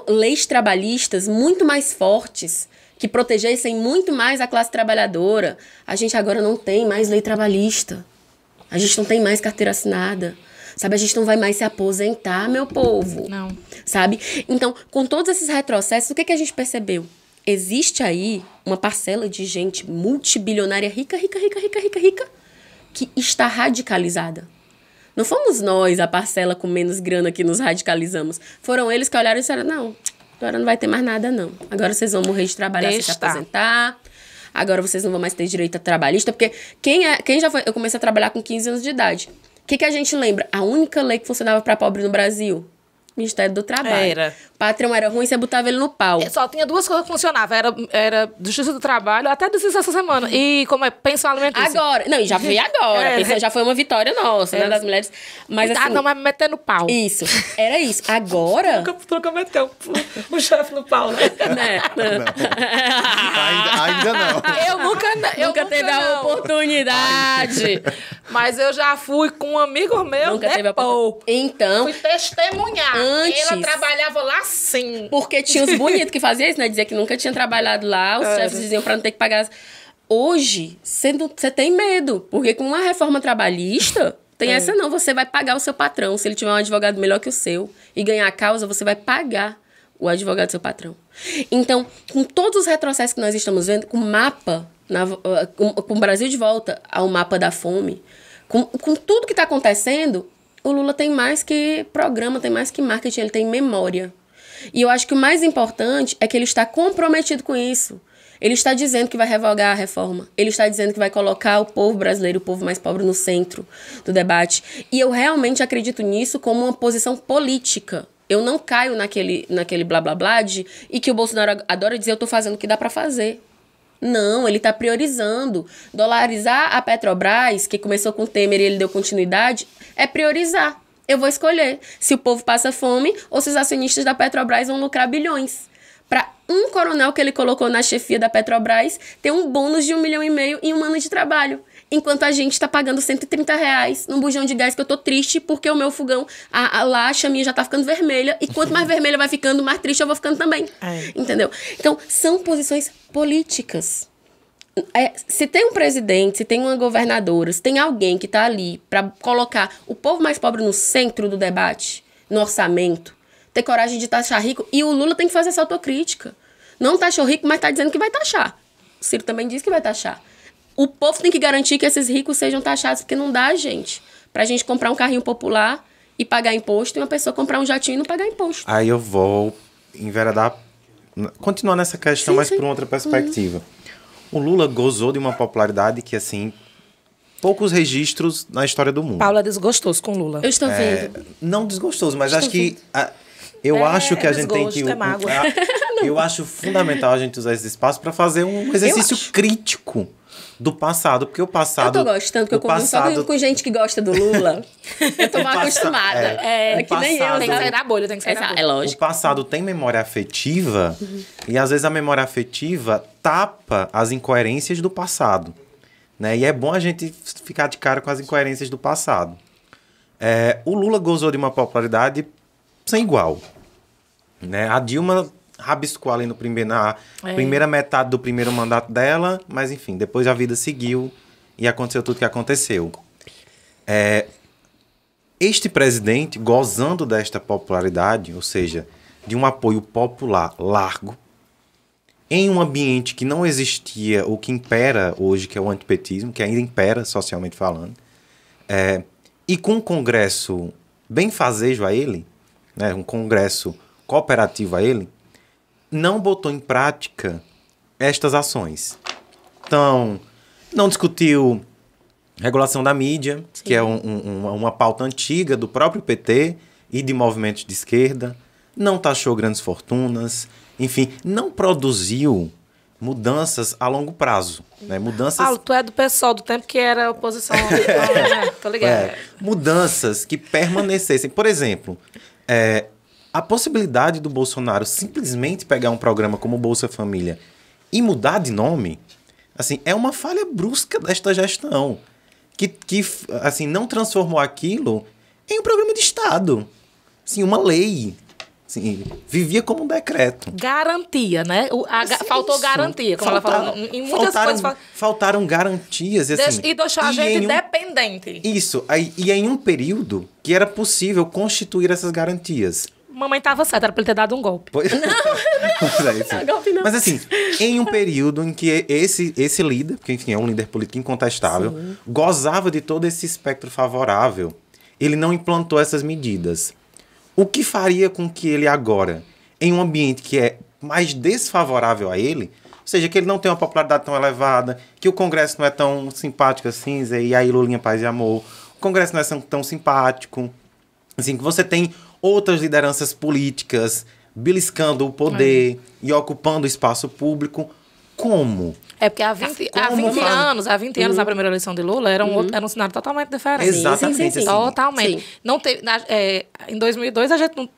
leis trabalhistas muito mais fortes, que protegessem muito mais a classe trabalhadora. A gente agora não tem mais lei trabalhista. A gente não tem mais carteira assinada. Sabe, a gente não vai mais se aposentar, meu povo. Não. Sabe? Então, com todos esses retrocessos, o que a gente percebeu? Existe aí uma parcela de gente multibilionária rica, que está radicalizada. Não fomos nós, a parcela com menos grana, que nos radicalizamos. Foram eles que olharam e disseram, não, agora não vai ter mais nada, não. Agora vocês vão morrer de trabalhar sem se aposentar. Agora vocês não vão mais ter direito a trabalhista. Porque quem já foi... Eu comecei a trabalhar com 15 anos de idade. O que a gente lembra? A única lei que funcionava para pobre no Brasil... Ministério do Trabalho. Era. Patrão era ruim, você botava ele no pau. Só tinha duas coisas que funcionavam. Era Justiça do Trabalho, até do essa semana. E como é pensão alimentícia. Agora. Não, e já veio agora. Pensão já foi uma vitória nossa, né, das mulheres. Mas assim... não, mas metendo pau. Isso. Era isso. Agora... Nunca meteu o chefe no pau, né? Ainda não. Eu nunca teve a oportunidade. Mas eu já fui com um amigo meu. Nunca teve a oportunidade. Então... Fui testemunhar. Antes... Ela trabalhava lá sim. Porque tinha os bonitos que faziam isso, né? Dizia que nunca tinha trabalhado lá. Os chefes diziam pra não ter que pagar... Hoje, você tem medo. Porque com uma reforma trabalhista... Tem essa não. Você vai pagar o seu patrão. Se ele tiver um advogado melhor que o seu e ganhar a causa, você vai pagar o advogado do seu patrão. Então, com todos os retrocessos que nós estamos vendo, com o mapa... com o Brasil de volta ao mapa da fome... Com tudo que está acontecendo... O Lula tem mais que programa, tem mais que marketing, ele tem memória. E eu acho que o mais importante é que ele está comprometido com isso. Ele está dizendo que vai revogar a reforma. Ele está dizendo que vai colocar o povo brasileiro, o povo mais pobre, no centro do debate. E eu realmente acredito nisso como uma posição política. Eu não caio naquele blá blá blá e que o Bolsonaro adora dizer eu estou fazendo o que dá para fazer. Não, ele está priorizando. Dolarizar a Petrobras, que começou com o Temer e ele deu continuidade, é priorizar. Eu vou escolher se o povo passa fome ou se os acionistas da Petrobras vão lucrar bilhões. Para um coronel que ele colocou na chefia da Petrobras ter um bônus de 1,5 milhão em um ano de trabalho. Enquanto a gente está pagando R$130 num bujão de gás que eu tô triste porque o meu fogão, a chaminha já tá ficando vermelha. E quanto mais vermelha vai ficando, mais triste eu vou ficando também. Entendeu? Então, são posições políticas. Se tem um presidente, se tem uma governadora, se tem alguém que tá ali para colocar o povo mais pobre no centro do debate, no orçamento, ter coragem de taxar rico, e o Lula tem que fazer essa autocrítica. Não taxou rico, mas tá dizendo que vai taxar. O Ciro também disse que vai taxar. O povo tem que garantir que esses ricos sejam taxados, porque não dá, gente, pra gente comprar um carrinho popular e pagar imposto, e uma pessoa comprar um jatinho e não pagar imposto. Aí eu vou enveredar, continuar nessa questão, mas por uma outra perspectiva. O Lula gozou de uma popularidade que, assim, poucos registros na história do mundo. Paula é desgostoso com Lula. Eu estou vendo. Não desgostoso, mas acho que... Eu acho que a gente tem que... Eu acho fundamental a gente usar esse espaço para fazer um exercício crítico do passado, porque o passado... Eu tô gostando, porque eu convivo só com gente que gosta do Lula. Eu tô mal acostumada. É que nem eu. Tem que sair da bolha, tem que sair da bolha. É lógico. O passado tem memória afetiva e às vezes a memória afetiva tapa as incoerências do passado, né? E é bom a gente ficar de cara com as incoerências do passado. O Lula gozou de uma popularidade sem igual, né? A Dilma rabiscou ali na primeira metade do primeiro mandato dela, mas enfim, depois a vida seguiu e aconteceu tudo o que aconteceu. Este presidente, gozando desta popularidade, ou seja, de um apoio popular largo, em um ambiente que não existia o que impera hoje, que é o antipetismo, que ainda impera socialmente falando, e com um congresso benfazejo a ele, né, um congresso cooperativo a ele, não botou em prática estas ações. Então, não discutiu regulação da mídia, sim, que é uma pauta antiga do próprio PT e de movimentos de esquerda, não taxou grandes fortunas, enfim, não produziu mudanças a longo prazo. Né? Mudanças... Paulo, tu é do PSOL, do tempo que era oposição. Tô ligado. Mudanças que permanecessem. Por exemplo, a possibilidade do Bolsonaro simplesmente pegar um programa como o Bolsa Família e mudar de nome, assim, é uma falha brusca desta gestão, que assim, não transformou aquilo em um programa de Estado, assim, uma lei. Assim, vivia como um decreto. Garantia, né? Faltou garantia, como ela falou. Em muitas coisas... Faltaram garantias. Assim, e deixou a gente dependente. Isso. E em um período que era possível constituir essas garantias. Mamãe estava certa, era para ele ter dado um golpe. Não, golpe não. Mas assim, em um período em que esse líder, que enfim é um líder político incontestável, sim, gozava de todo esse espectro favorável, ele não implantou essas medidas. O que faria com que ele agora, em um ambiente que é mais desfavorável a ele, ou seja, que ele não tem uma popularidade tão elevada, que o Congresso não é tão simpático assim, e aí Lulinha, paz e amor, o Congresso não é tão simpático, assim, que você tem outras lideranças políticas beliscando o poder e ocupando o espaço público, como? É porque há 20 anos, na primeira eleição de Lula, era um cenário totalmente diferente. Exatamente. Sim. Totalmente. Sim. Não teve, em 2002,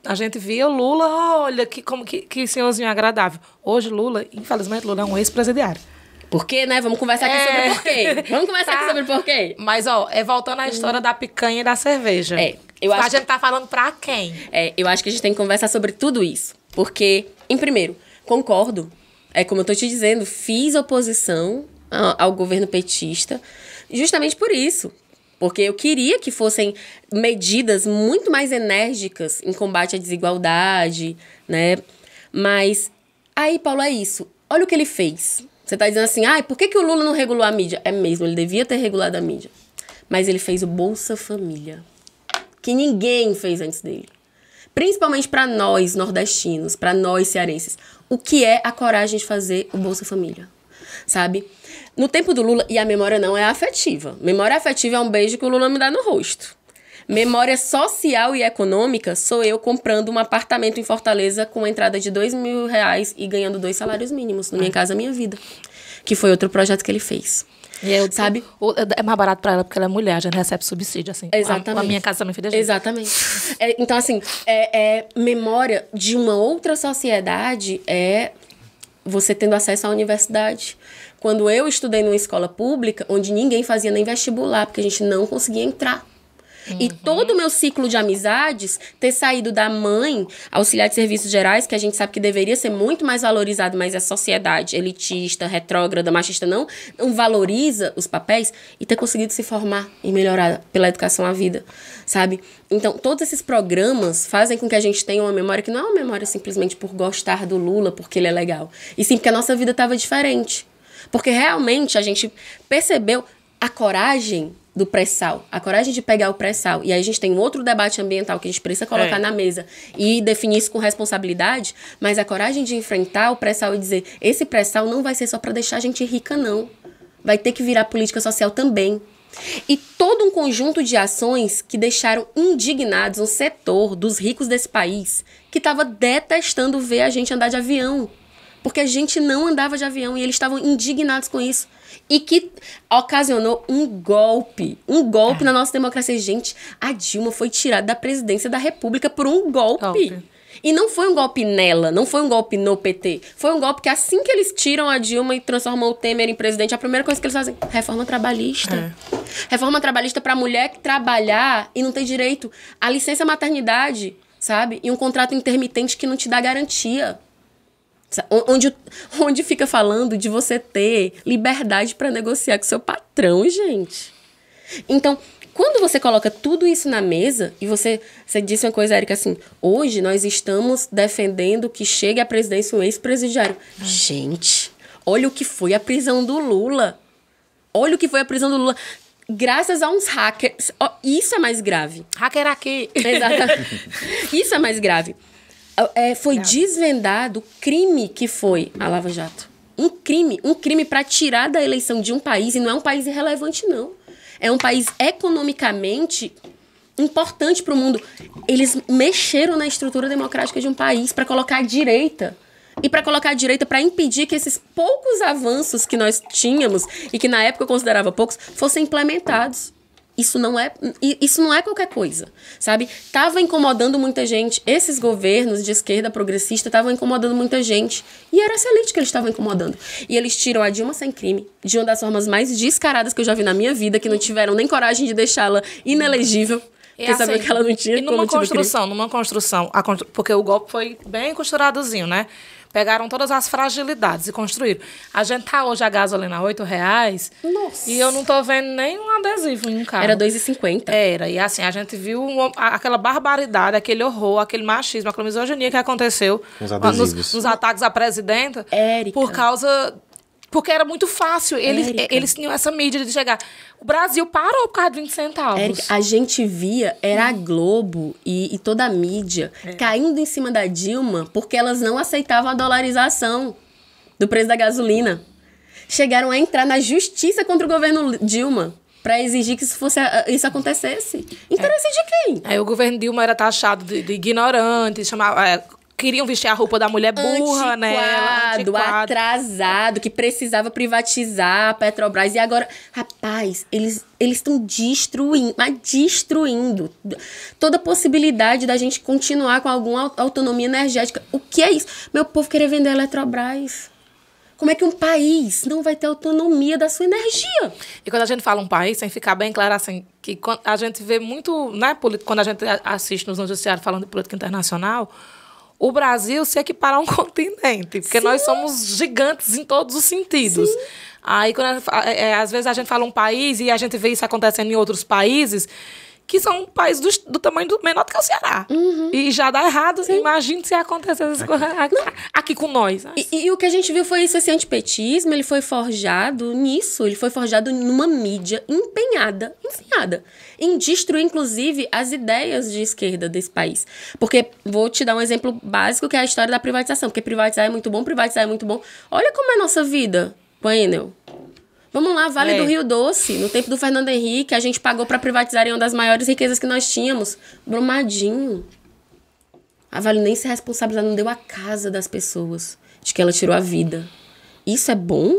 a gente via Lula, olha, que senhorzinho agradável. Hoje, infelizmente, Lula é um ex-presidiário. Por quê, né? Vamos conversar aqui sobre por quê. Vamos conversar aqui sobre por quê. Mas, voltando à história da picanha e da cerveja. A gente tá falando pra quem? Eu acho que a gente tem que conversar sobre tudo isso. Porque, primeiro, concordo. Como eu tô te dizendo, fiz oposição ao governo petista justamente por isso. Porque eu queria que fossem medidas muito mais enérgicas em combate à desigualdade, né? Mas aí, Paulo, é isso. Olha o que ele fez. Você tá dizendo assim, por que o Lula não regulou a mídia? É mesmo, ele devia ter regulado a mídia. Mas ele fez o Bolsa Família, que ninguém fez antes dele. Principalmente para nós nordestinos, para nós cearenses. O que é a coragem de fazer o Bolsa Família? Sabe? No tempo do Lula, e a memória não é afetiva. Memória afetiva é um beijo que o Lula me dá no rosto. Memória social e econômica sou eu comprando um apartamento em Fortaleza com uma entrada de R$2.000 e ganhando 2 salários mínimos. No Minha Casa Minha Vida. Que foi outro projeto que ele fez. Sabe? É mais barato pra ela porque ela é mulher, a gente recebe subsídio, assim. Exatamente. A Minha Casa Também Filha. Exatamente. Então, assim, memória de uma outra sociedade é você tendo acesso à universidade. Quando eu estudei numa escola pública, onde ninguém fazia nem vestibular, porque a gente não conseguia entrar. E todo o meu ciclo de amizades, ter saído da mãe, auxiliar de serviços gerais, que a gente sabe que deveria ser muito mais valorizado, mas a sociedade elitista, retrógrada, machista não valoriza os papéis, e ter conseguido se formar e melhorar pela educação à vida, sabe? Então, todos esses programas fazem com que a gente tenha uma memória que não é uma memória simplesmente por gostar do Lula, porque ele é legal, e sim porque a nossa vida estava diferente. Porque realmente a gente percebeu a coragem do pré-sal, a coragem de pegar o pré-sal. E aí a gente tem um outro debate ambiental que a gente precisa colocar na mesa e definir isso com responsabilidade, mas a coragem de enfrentar o pré-sal e dizer, esse pré-sal não vai ser só para deixar a gente rica, não. Vai ter que virar política social também. E todo um conjunto de ações que deixaram indignados um setor dos ricos desse país que estava detestando ver a gente andar de avião. Porque a gente não andava de avião e eles estavam indignados com isso. E que ocasionou um golpe na nossa democracia. Gente, a Dilma foi tirada da presidência da República por um golpe. E não foi um golpe nela, não foi um golpe no PT. Foi um golpe que assim que eles tiram a Dilma e transformam o Temer em presidente, a primeira coisa que eles fazem, reforma trabalhista. Reforma trabalhista para mulher trabalhar e não ter direito à licença maternidade, sabe? E um contrato intermitente que não te dá garantia. Onde fica falando de você ter liberdade para negociar com seu patrão, gente. Então, quando você coloca tudo isso na mesa, e você disse uma coisa, Érica, assim, hoje nós estamos defendendo que chegue à presidência um ex-presidiário. Gente, olha o que foi a prisão do Lula. Olha o que foi a prisão do Lula. Graças a uns hackers. Isso é mais grave. Hacker aqui. Exatamente. Isso é mais grave. Foi desvendado o crime que foi a Lava Jato. Um crime para tirar da eleição de um país, e não é um país irrelevante, não. É um país economicamente importante para o mundo. Eles mexeram na estrutura democrática de um país para colocar a direita. E para colocar a direita para impedir que esses poucos avanços que nós tínhamos, e que na época eu considerava poucos, fossem implementados. Isso não é qualquer coisa, sabe? Tava incomodando muita gente. Esses governos de esquerda progressista estavam incomodando muita gente. E era essa elite que eles estavam incomodando. E eles tiram a Dilma sem crime, de uma das formas mais descaradas que eu já vi na minha vida, que não tiveram nem coragem de deixá-la inelegível. Porque sabia que ela não tinha e numa construção, porque o golpe foi bem costuradozinho, né? Pegaram todas as fragilidades e construíram. A gente tá hoje a gasolina a R$8. Nossa. E eu não tô vendo nem um adesivo em um carro. Era R$2,50. Era. E assim, a gente viu aquela barbaridade, aquele horror, aquele machismo, aquela misoginia que aconteceu nos nos ataques à presidenta. Érica. Por causa Porque era muito fácil. Eles tinham essa mídia de chegar. O Brasil parou por causa de 20 centavos. Érica, a gente via, era a Globo e toda a mídia caindo em cima da Dilma porque elas não aceitavam a dolarização do preço da gasolina. Chegaram a entrar na justiça contra o governo Dilma para exigir que isso acontecesse. Interesse de quem? Aí o governo Dilma era taxado de ignorante, queriam vestir a roupa da mulher burra, antiquado, atrasado, que precisava privatizar a Petrobras. E agora, rapaz, eles estão destruindo toda a possibilidade da gente continuar com alguma autonomia energética. O que é isso? Meu povo querer vender a Eletrobras. Como é que um país não vai ter autonomia da sua energia? E quando a gente fala um país, sem ficar bem claro assim, que a gente vê muito, né, quando a gente assiste nos noticiários falando de política internacional, o Brasil se equipara a um continente, porque nós somos gigantes em todos os sentidos. Sim. Aí, às vezes, a gente fala um país e a gente vê isso acontecendo em outros países, que são países do tamanho menor do que o Ceará. E já dá errado. Imagina se acontecesse aqui com nós. E o que a gente viu foi isso, esse antipetismo, ele foi forjado nisso, ele foi forjado numa mídia empenhada em destruir, inclusive, as ideias de esquerda desse país. Porque, vou te dar um exemplo básico, que é a história da privatização. Porque privatizar é muito bom. Olha como é a nossa vida, Enel. Vamos lá, Vale do Rio Doce, no tempo do Fernando Henrique, a gente pagou para privatizar uma das maiores riquezas que nós tínhamos. Brumadinho. A Vale nem se responsabilizar, não deu a casa das pessoas de que ela tirou a vida. Isso é bom?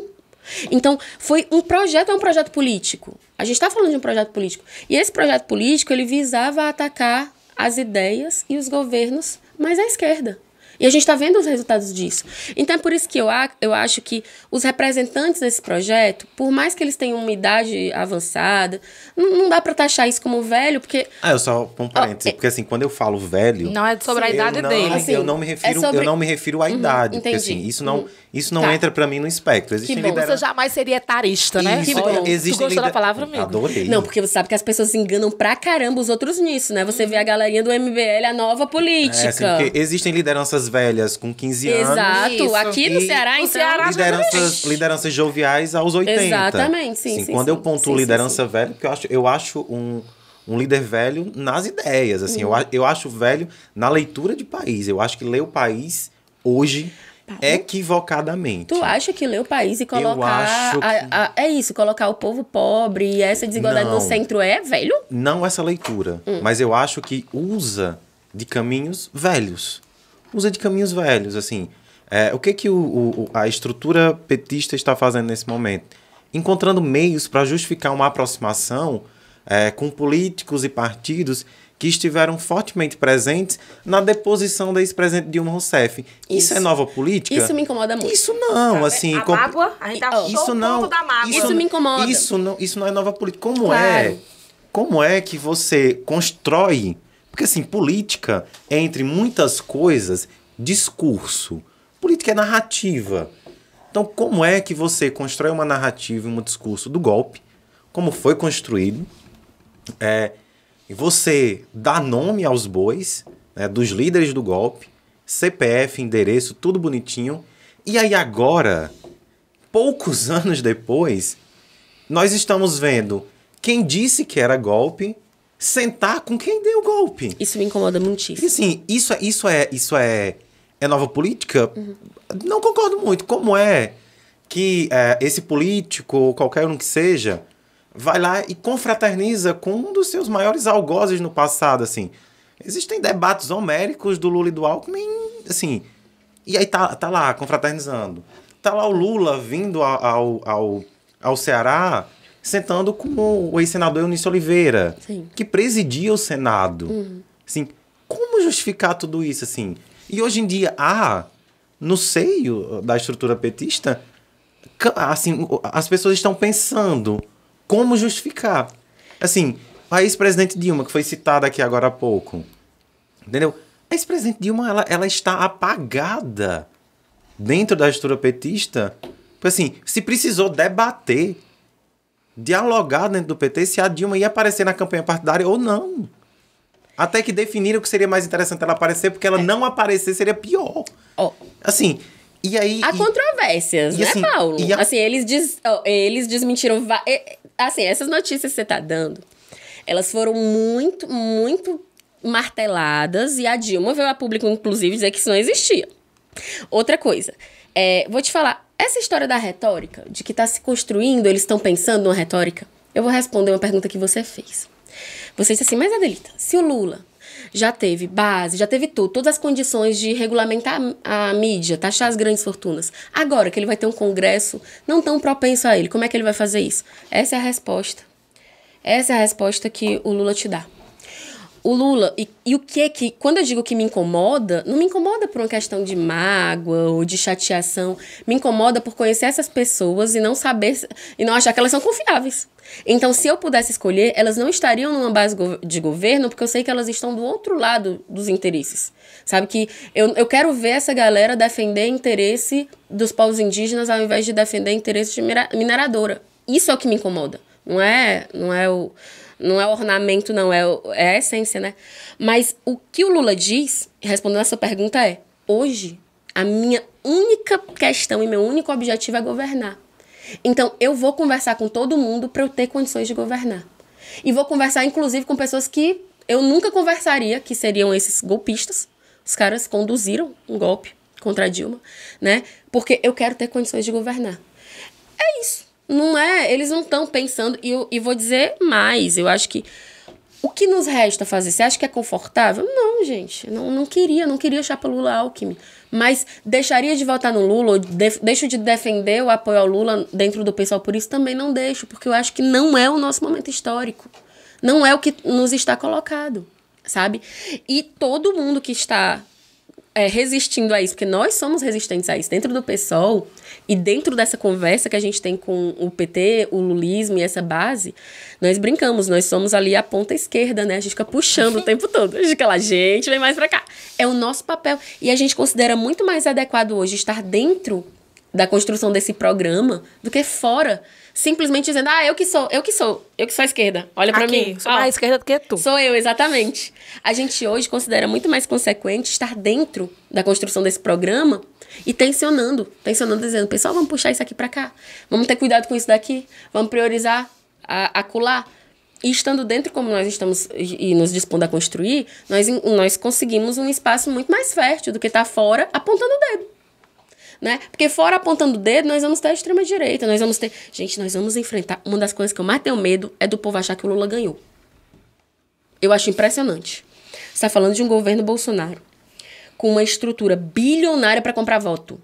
Então, é um projeto político. A gente está falando de um projeto político. E esse projeto político, ele visava atacar as ideias e os governos mais à esquerda. E a gente está vendo os resultados disso. Então, é por isso que eu acho que os representantes desse projeto, por mais que eles tenham uma idade avançada, não dá para taxar isso como velho, porque... eu só ponho um parênteses, porque assim, quando eu falo velho... Não é sobre a idade dele. Assim, eu não me refiro à idade, entendi. porque assim, isso não entra para mim no espectro. Você jamais seria etarista, né? Isso, tu gostou da palavra mesmo? Adorei. Não, porque você sabe que as pessoas enganam pra caramba os outros nisso, né? Você vê a galerinha do MBL, a nova política. Assim, porque existem lideranças velhas com 15 anos. Exato. Aqui no Ceará, lideranças joviais aos 80. Exatamente, sim. Quando eu pontuo liderança velha, porque eu acho um líder velho nas ideias. Assim, eu acho velho na leitura de país. Eu acho que ler o país hoje... equivocadamente. Tu acha que ler o país e colocar... é isso, colocar o povo pobre e essa desigualdade no centro velho? Não essa leitura. Mas eu acho que usa de caminhos velhos. Assim. O que a estrutura petista está fazendo nesse momento? Encontrando meios para justificar uma aproximação com políticos e partidos que estiveram fortemente presentes na deposição da ex-presidente Dilma Rousseff. Isso é nova política? Isso me incomoda muito. Isso não, assim... A mágoa, a gente achou isso não, o ponto da mágoa. Isso me incomoda. Isso não é nova política. Como é que você constrói... Porque, assim, política é, entre muitas coisas, discurso. Política é narrativa. Então, como é que você constrói uma narrativa e um discurso do golpe? Como foi construído? E você dá nome aos bois, né, dos líderes do golpe, CPF, endereço, tudo bonitinho. E aí agora, poucos anos depois, nós estamos vendo quem disse que era golpe sentar com quem deu golpe. Isso me incomoda muitíssimo. E assim, isso é nova política? Não concordo muito. Como é que esse político, ou qualquer um que seja... vai lá e confraterniza com um dos seus maiores algozes no passado, assim. Existem debates homéricos do Lula e do Alckmin, assim... E aí tá lá, confraternizando. Tá lá o Lula vindo ao Ceará, sentando com o ex-senador Eunício Oliveira, Sim. que presidia o Senado. Assim, como justificar tudo isso, assim? E hoje em dia, no seio da estrutura petista, assim, as pessoas estão pensando... como justificar? Assim, a ex-presidente Dilma, que foi citada aqui agora há pouco. Entendeu? A ex-presidente Dilma, ela está apagada dentro da estrutura petista. Porque, assim, se precisou debater, dialogar dentro do PT, se a Dilma ia aparecer na campanha partidária ou não. Até que definiram que seria mais interessante ela aparecer, porque ela não aparecer seria pior. Assim, E aí... Há controvérsias, né, assim, Paulo? Assim, eles desmentiram... Assim, essas notícias que você tá dando, elas foram muito, muito marteladas e a Dilma veio a público, inclusive, dizer que isso não existia. Outra coisa, vou te falar, essa história da retórica, de que tá se construindo, eles estão pensando numa retórica, eu vou responder uma pergunta que você fez. Você disse assim, mas Adelita, se o Lula já teve base, já teve tudo, todas as condições de regulamentar a mídia, taxar as grandes fortunas, agora que ele vai ter um congresso não tão propenso a ele, como é que ele vai fazer isso? Essa é a resposta. Essa é a resposta que o Lula te dá. O Lula, e o que, quando eu digo que me incomoda, não me incomoda por uma questão de mágoa ou de chateação, me incomoda por conhecer essas pessoas e não saber, e não achar que elas são confiáveis. Então, se eu pudesse escolher, elas não estariam numa base de governo, porque eu sei que elas estão do outro lado dos interesses. Sabe que eu quero ver essa galera defender interesse dos povos indígenas ao invés de defender interesse de mineradora. Isso é o que me incomoda. Não é o ornamento, não, é a essência, né? Mas o que o Lula diz, respondendo a sua pergunta, hoje, a minha única questão e meu único objetivo é governar. Então, eu vou conversar com todo mundo para eu ter condições de governar. E vou conversar, inclusive, com pessoas que eu nunca conversaria, que seriam esses golpistas. Os caras conduziram um golpe contra a Dilma, né? Porque eu quero ter condições de governar. É isso. Não é, eles não estão pensando, e vou dizer mais, eu acho que o que nos resta fazer? Você acha que é confortável? Não, gente, não queria chapa Lula-Alckmin, mas deixaria de votar no Lula, ou deixo de defender o apoio ao Lula dentro do pessoal, por isso também não deixo, porque eu acho que não é o nosso momento histórico, não é o que nos está colocado, sabe? E todo mundo que está resistindo a isso, porque nós somos resistentes a isso, dentro do PSOL e dentro dessa conversa que a gente tem com o PT, o lulismo e essa base, nós brincamos, nós somos ali a ponta esquerda, né? A gente fica puxando o tempo todo, a gente fica lá, gente, vem mais pra cá. É o nosso papel. E a gente considera muito mais adequado hoje estar dentro da construção desse programa do que fora, simplesmente dizendo, eu que sou a esquerda, olha pra mim. Sou mais esquerda do que tu. Sou eu, exatamente. A gente hoje considera muito mais consequente estar dentro da construção desse programa e tensionando, dizendo, pessoal, vamos puxar isso aqui pra cá, vamos ter cuidado com isso daqui, vamos priorizar acolá. E estando dentro, como nós estamos e nos dispondo a construir, nós conseguimos um espaço muito mais fértil do que estar fora apontando o dedo. Né? Porque fora apontando o dedo, nós vamos ter a extrema-direita, nós vamos enfrentar. Uma das coisas que eu mais tenho medo é do povo achar que o Lula ganhou. Eu acho impressionante. Você está falando de um governo Bolsonaro com uma estrutura bilionária para comprar voto.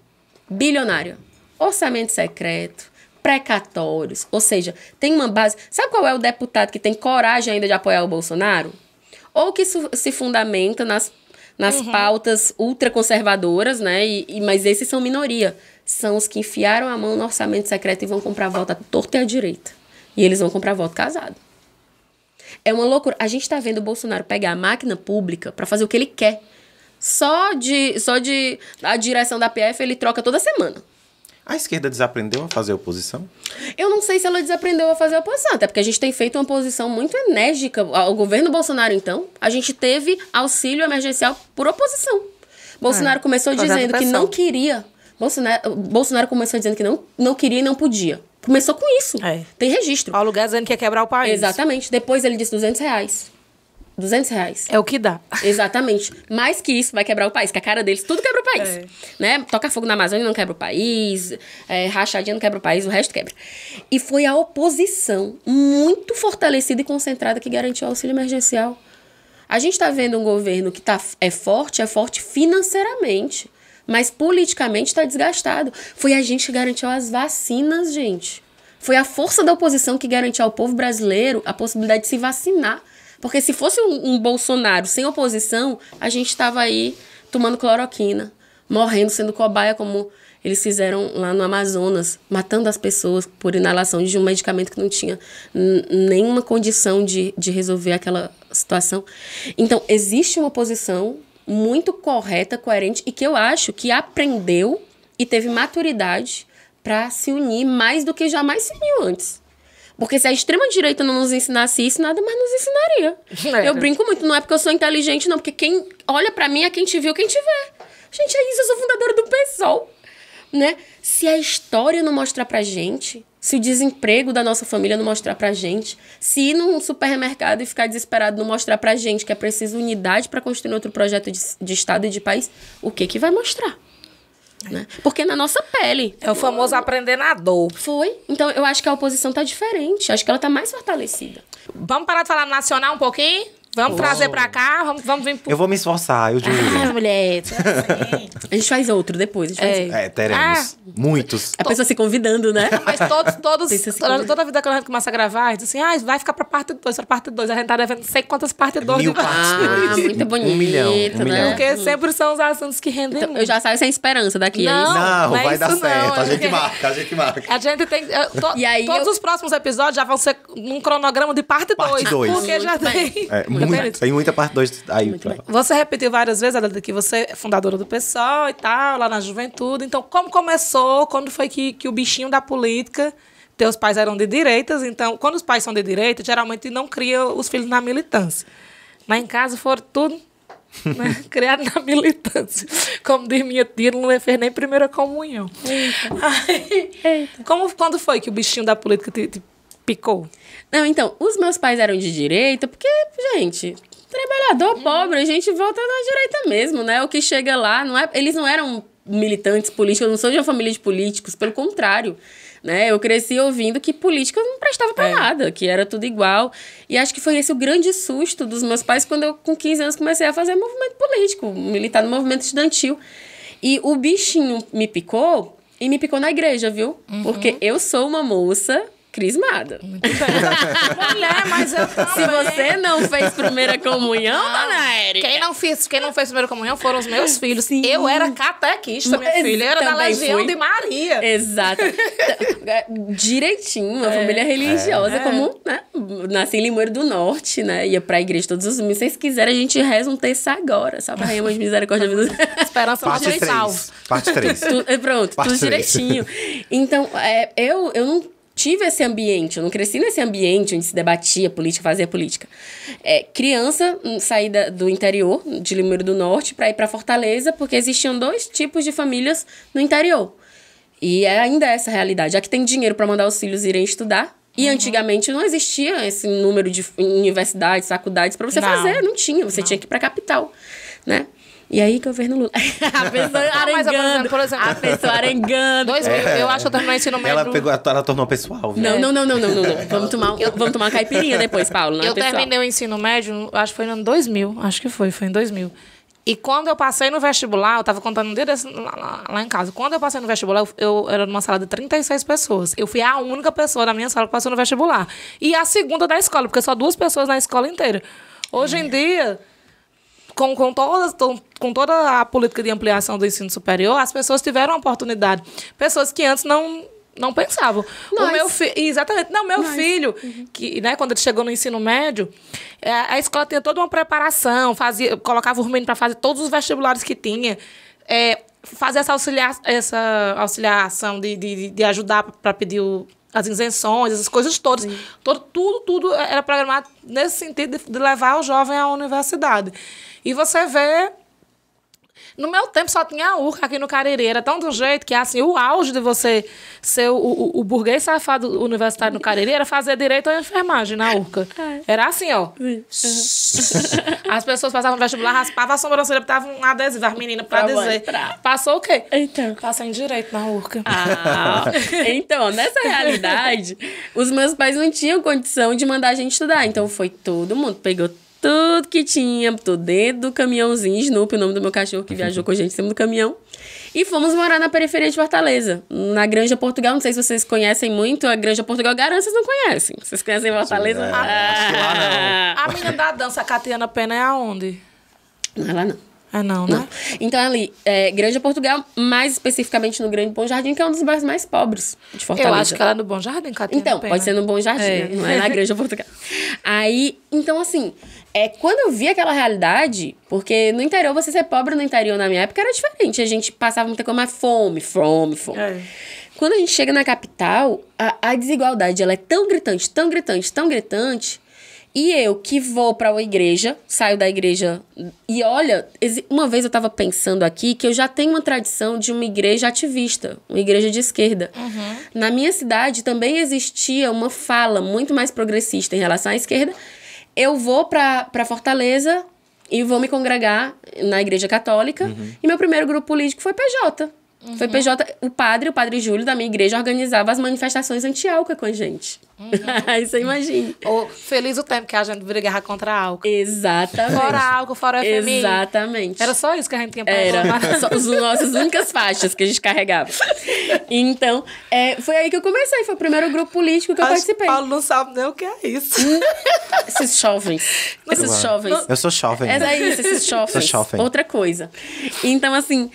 Bilionária. Orçamento secreto, precatórios, ou seja, tem uma base... Sabe qual é o deputado que tem coragem ainda de apoiar o Bolsonaro? Ou que se fundamenta nas pautas ultraconservadoras, né? Mas esses são minoria. São os que enfiaram a mão no orçamento secreto e vão comprar voto à torta e à direita. E eles vão comprar voto casado. É uma loucura. A gente tá vendo o Bolsonaro pegar a máquina pública para fazer o que ele quer. Só de a direção da PF ele troca toda semana. A esquerda desaprendeu a fazer oposição? Eu não sei se ela desaprendeu a fazer oposição, até porque a gente tem feito uma oposição muito enérgica ao governo Bolsonaro, então. A gente teve auxílio emergencial por oposição. Bolsonaro começou dizendo que não queria. Bolsonaro começou dizendo que não queria e não podia. Começou com isso. Tem registro. Paulo Guedes dizendo que ia quebrar o país. Exatamente. Depois ele disse R$200. R$200. É o que dá. Exatamente. Mais que isso vai quebrar o país, que a cara deles tudo quebra o país. Né? Toca fogo na Amazônia não quebra o país, rachadinha não quebra o país, o resto quebra. E foi a oposição muito fortalecida e concentrada que garantiu o auxílio emergencial. A gente está vendo um governo que é forte financeiramente, mas politicamente está desgastado. Foi a gente que garantiu as vacinas, gente. Foi a força da oposição que garantiu ao povo brasileiro a possibilidade de se vacinar. Porque se fosse um Bolsonaro sem oposição, a gente estava aí tomando cloroquina, morrendo, sendo cobaia, como eles fizeram lá no Amazonas, matando as pessoas por inalação de um medicamento que não tinha nenhuma condição de resolver aquela situação. Então, existe uma oposição muito correta, coerente, e que eu acho que aprendeu e teve maturidade para se unir mais do que jamais se uniu antes. Porque se a extrema-direita não nos ensinasse isso, nada mais nos ensinaria. Eu brinco muito, não é porque eu sou inteligente, não. Porque quem olha pra mim é quem te viu, quem te vê. Gente, é isso, eu sou fundadora do PSOL. né? Se a história não mostrar pra gente, se o desemprego da nossa família não mostrar pra gente, se ir num supermercado e ficar desesperado não mostrar pra gente que é preciso unidade para construir outro projeto de Estado e de país, o que vai mostrar? Né? Porque na nossa pele. É o famoso aprender na dor. Foi. Então, eu acho que a oposição tá diferente. Acho que ela tá mais fortalecida. Vamos parar de falar nacional um pouquinho? Vamos trazer pra cá? Vamos vir pro... Eu vou me esforçar, eu juro. Mulher. Assim. A gente faz outro depois. Teremos. Muitos. A pessoa se convidando, né? Mas toda vida que a gente começa a gravar, diz assim, vai ficar pra parte 2, pra parte 2. A gente tá devendo não sei quantas partes 2 Mil de partes. Muito bonito, 1 milhão, 1 né? milhão. Porque sempre são os assuntos que rendem Então, muito. eu já saio sem esperança daqui. é isso? Não, é vai isso dar certo. não, A gente marca, a gente marca. A gente tem... E aí todos os próximos episódios já vão ser num cronograma de parte 2. Parte dois. Porque já Muito bem. tem... Tem muita parte 2 aí. Você repetiu várias vezes, Adela, que você é fundadora do PSOL e tal, lá na juventude. Então, como começou? Quando foi que o bichinho da política... Teus pais eram de direitas, então, quando os pais são de direita, geralmente não criam os filhos na militância. Mas em casa foram tudo né, criado na militância. Como diz minha tia, não fez nem primeira comunhão. Quando foi que o bichinho da política te picou? Não, então, os meus pais eram de direita, porque, gente, trabalhador pobre, a gente volta na direita mesmo, né? O que chega lá, eles não eram militantes políticos, eu não sou de uma família de políticos, pelo contrário. Né? Eu cresci ouvindo que política não prestava pra nada, que era tudo igual. E acho que foi esse o grande susto dos meus pais quando eu, com 15 anos, comecei a fazer movimento político, militar no movimento estudantil. E o bichinho me picou, e me picou na igreja, viu? Porque eu sou uma moça crismada. Mulher, mas eu também. Se você não fez primeira comunhão, dona Érica... Quem não fez primeira comunhão foram os meus filhos. Sim. Eu era catequista, minha filha. Eu era da Legião de Maria. Exato. Direitinho, uma família religiosa, como, né? Nasci em Limoeiro do Norte, né? Ia pra igreja todos os domingos. Se vocês quiserem, a gente reza um terço agora. Salve a rainha, de misericórdia. Esperança Parte 3. Parte 3. Pronto, Parte tudo 3. direitinho. Então, eu não tive esse ambiente, eu não cresci nesse ambiente onde se debatia política, fazia política. Criança, saí do interior, de Limoeiro do Norte, para ir para Fortaleza, porque existiam 2 tipos de famílias no interior. E ainda é essa realidade. Aqui tem dinheiro para mandar os filhos irem estudar, e antigamente não existia esse número de universidades, faculdades para você fazer, não tinha, você tinha que ir para a capital, né? E aí, governo Lula. A pessoa arengando. Por exemplo, a pessoa arengando. 2000, eu acho que eu terminei o ensino médio. Ela tornou pessoal, viu? Não. Vamos tomar uma caipirinha depois, Paulo. Não eu é pessoal. terminei o ensino médio, acho que foi no ano 2000. Acho que foi em 2000. E quando eu passei no vestibular, eu tava contando um dia desse, lá em casa. Quando eu passei no vestibular, eu era numa sala de 36 pessoas. Eu fui a única pessoa da minha sala que passou no vestibular. E a segunda da escola, porque só 2 pessoas na escola inteira. Hoje em dia... Com toda a política de ampliação do ensino superior, as pessoas tiveram oportunidade. Pessoas que antes não pensavam. O meu exatamente. Não, meu filho, que, né, quando ele chegou no ensino médio, a escola tinha toda uma preparação, colocava os meninos para fazer todos os vestibulares que tinha, fazer essa auxiliação de ajudar para pedir as isenções, essas coisas todas. Tudo era programado nesse sentido de levar o jovem à universidade. E você vê... No meu tempo só tinha a URCA aqui no Cariri. Era tão do jeito que, assim, o auge de você ser o burguês safado universitário no Cariri era fazer direito à enfermagem na URCA. Era assim, ó. As pessoas passavam no vestibular, raspavam a sobrancelha, botavam um adesivo, as meninas, pra dizer. Passou o quê? Então. Passou em direito na URCA. Então, nessa realidade, os meus pais não tinham condição de mandar a gente estudar. Então, foi todo mundo. Pegou tudo que tinha, tudo dentro do caminhãozinho, Snoopy, o nome do meu cachorro que viajou com a gente em cima do caminhão. E fomos morar na periferia de Fortaleza, na Granja Portugal. Não sei se vocês conhecem muito a Granja Portugal. Garanto, vocês não conhecem. Vocês conhecem Fortaleza? Sim, acho que lá não. A menina da dança, a Catiana Pena, é aonde? Não é lá, não. Não, né? Então, ali, Granja Portugal, mais especificamente no Grande Bom Jardim, que é um dos bairros mais pobres de Fortaleza. Eu acho que ela é no Bom Jardim, Catiana Então, Pena. pode ser no Bom Jardim, né? Não é na Granja Portugal. Aí, então, assim, quando eu vi aquela realidade, porque no interior, você ser pobre no interior na minha época era diferente. A gente passava muita coisa, mas fome. Quando a gente chega na capital, a desigualdade, ela é tão gritante, E eu que vou para a igreja, saio da igreja e olha, uma vez eu estava pensando aqui que eu já tenho uma tradição de uma igreja ativista, uma igreja de esquerda. Na minha cidade também existia uma fala muito mais progressista em relação à esquerda. Eu vou para Fortaleza e vou me congregar na igreja católica e meu primeiro grupo político foi PJ. Foi PJ, o padre Júlio da minha igreja organizava as manifestações anti-álcool com a gente. Aí você imagina. Feliz o tempo que a gente brigava contra álcool. Exatamente. Fora álcool, fora FMI. Exatamente. Era só isso que a gente tinha pra Era. Só as nossas únicas faixas que a gente carregava. Então, foi aí que eu comecei. Foi o primeiro grupo político que eu participei. Paulo não sabe nem o que é isso. Esses jovens. Eu sou jovem. É isso, esses jovens. Sou jovem. Outra coisa. Então, assim,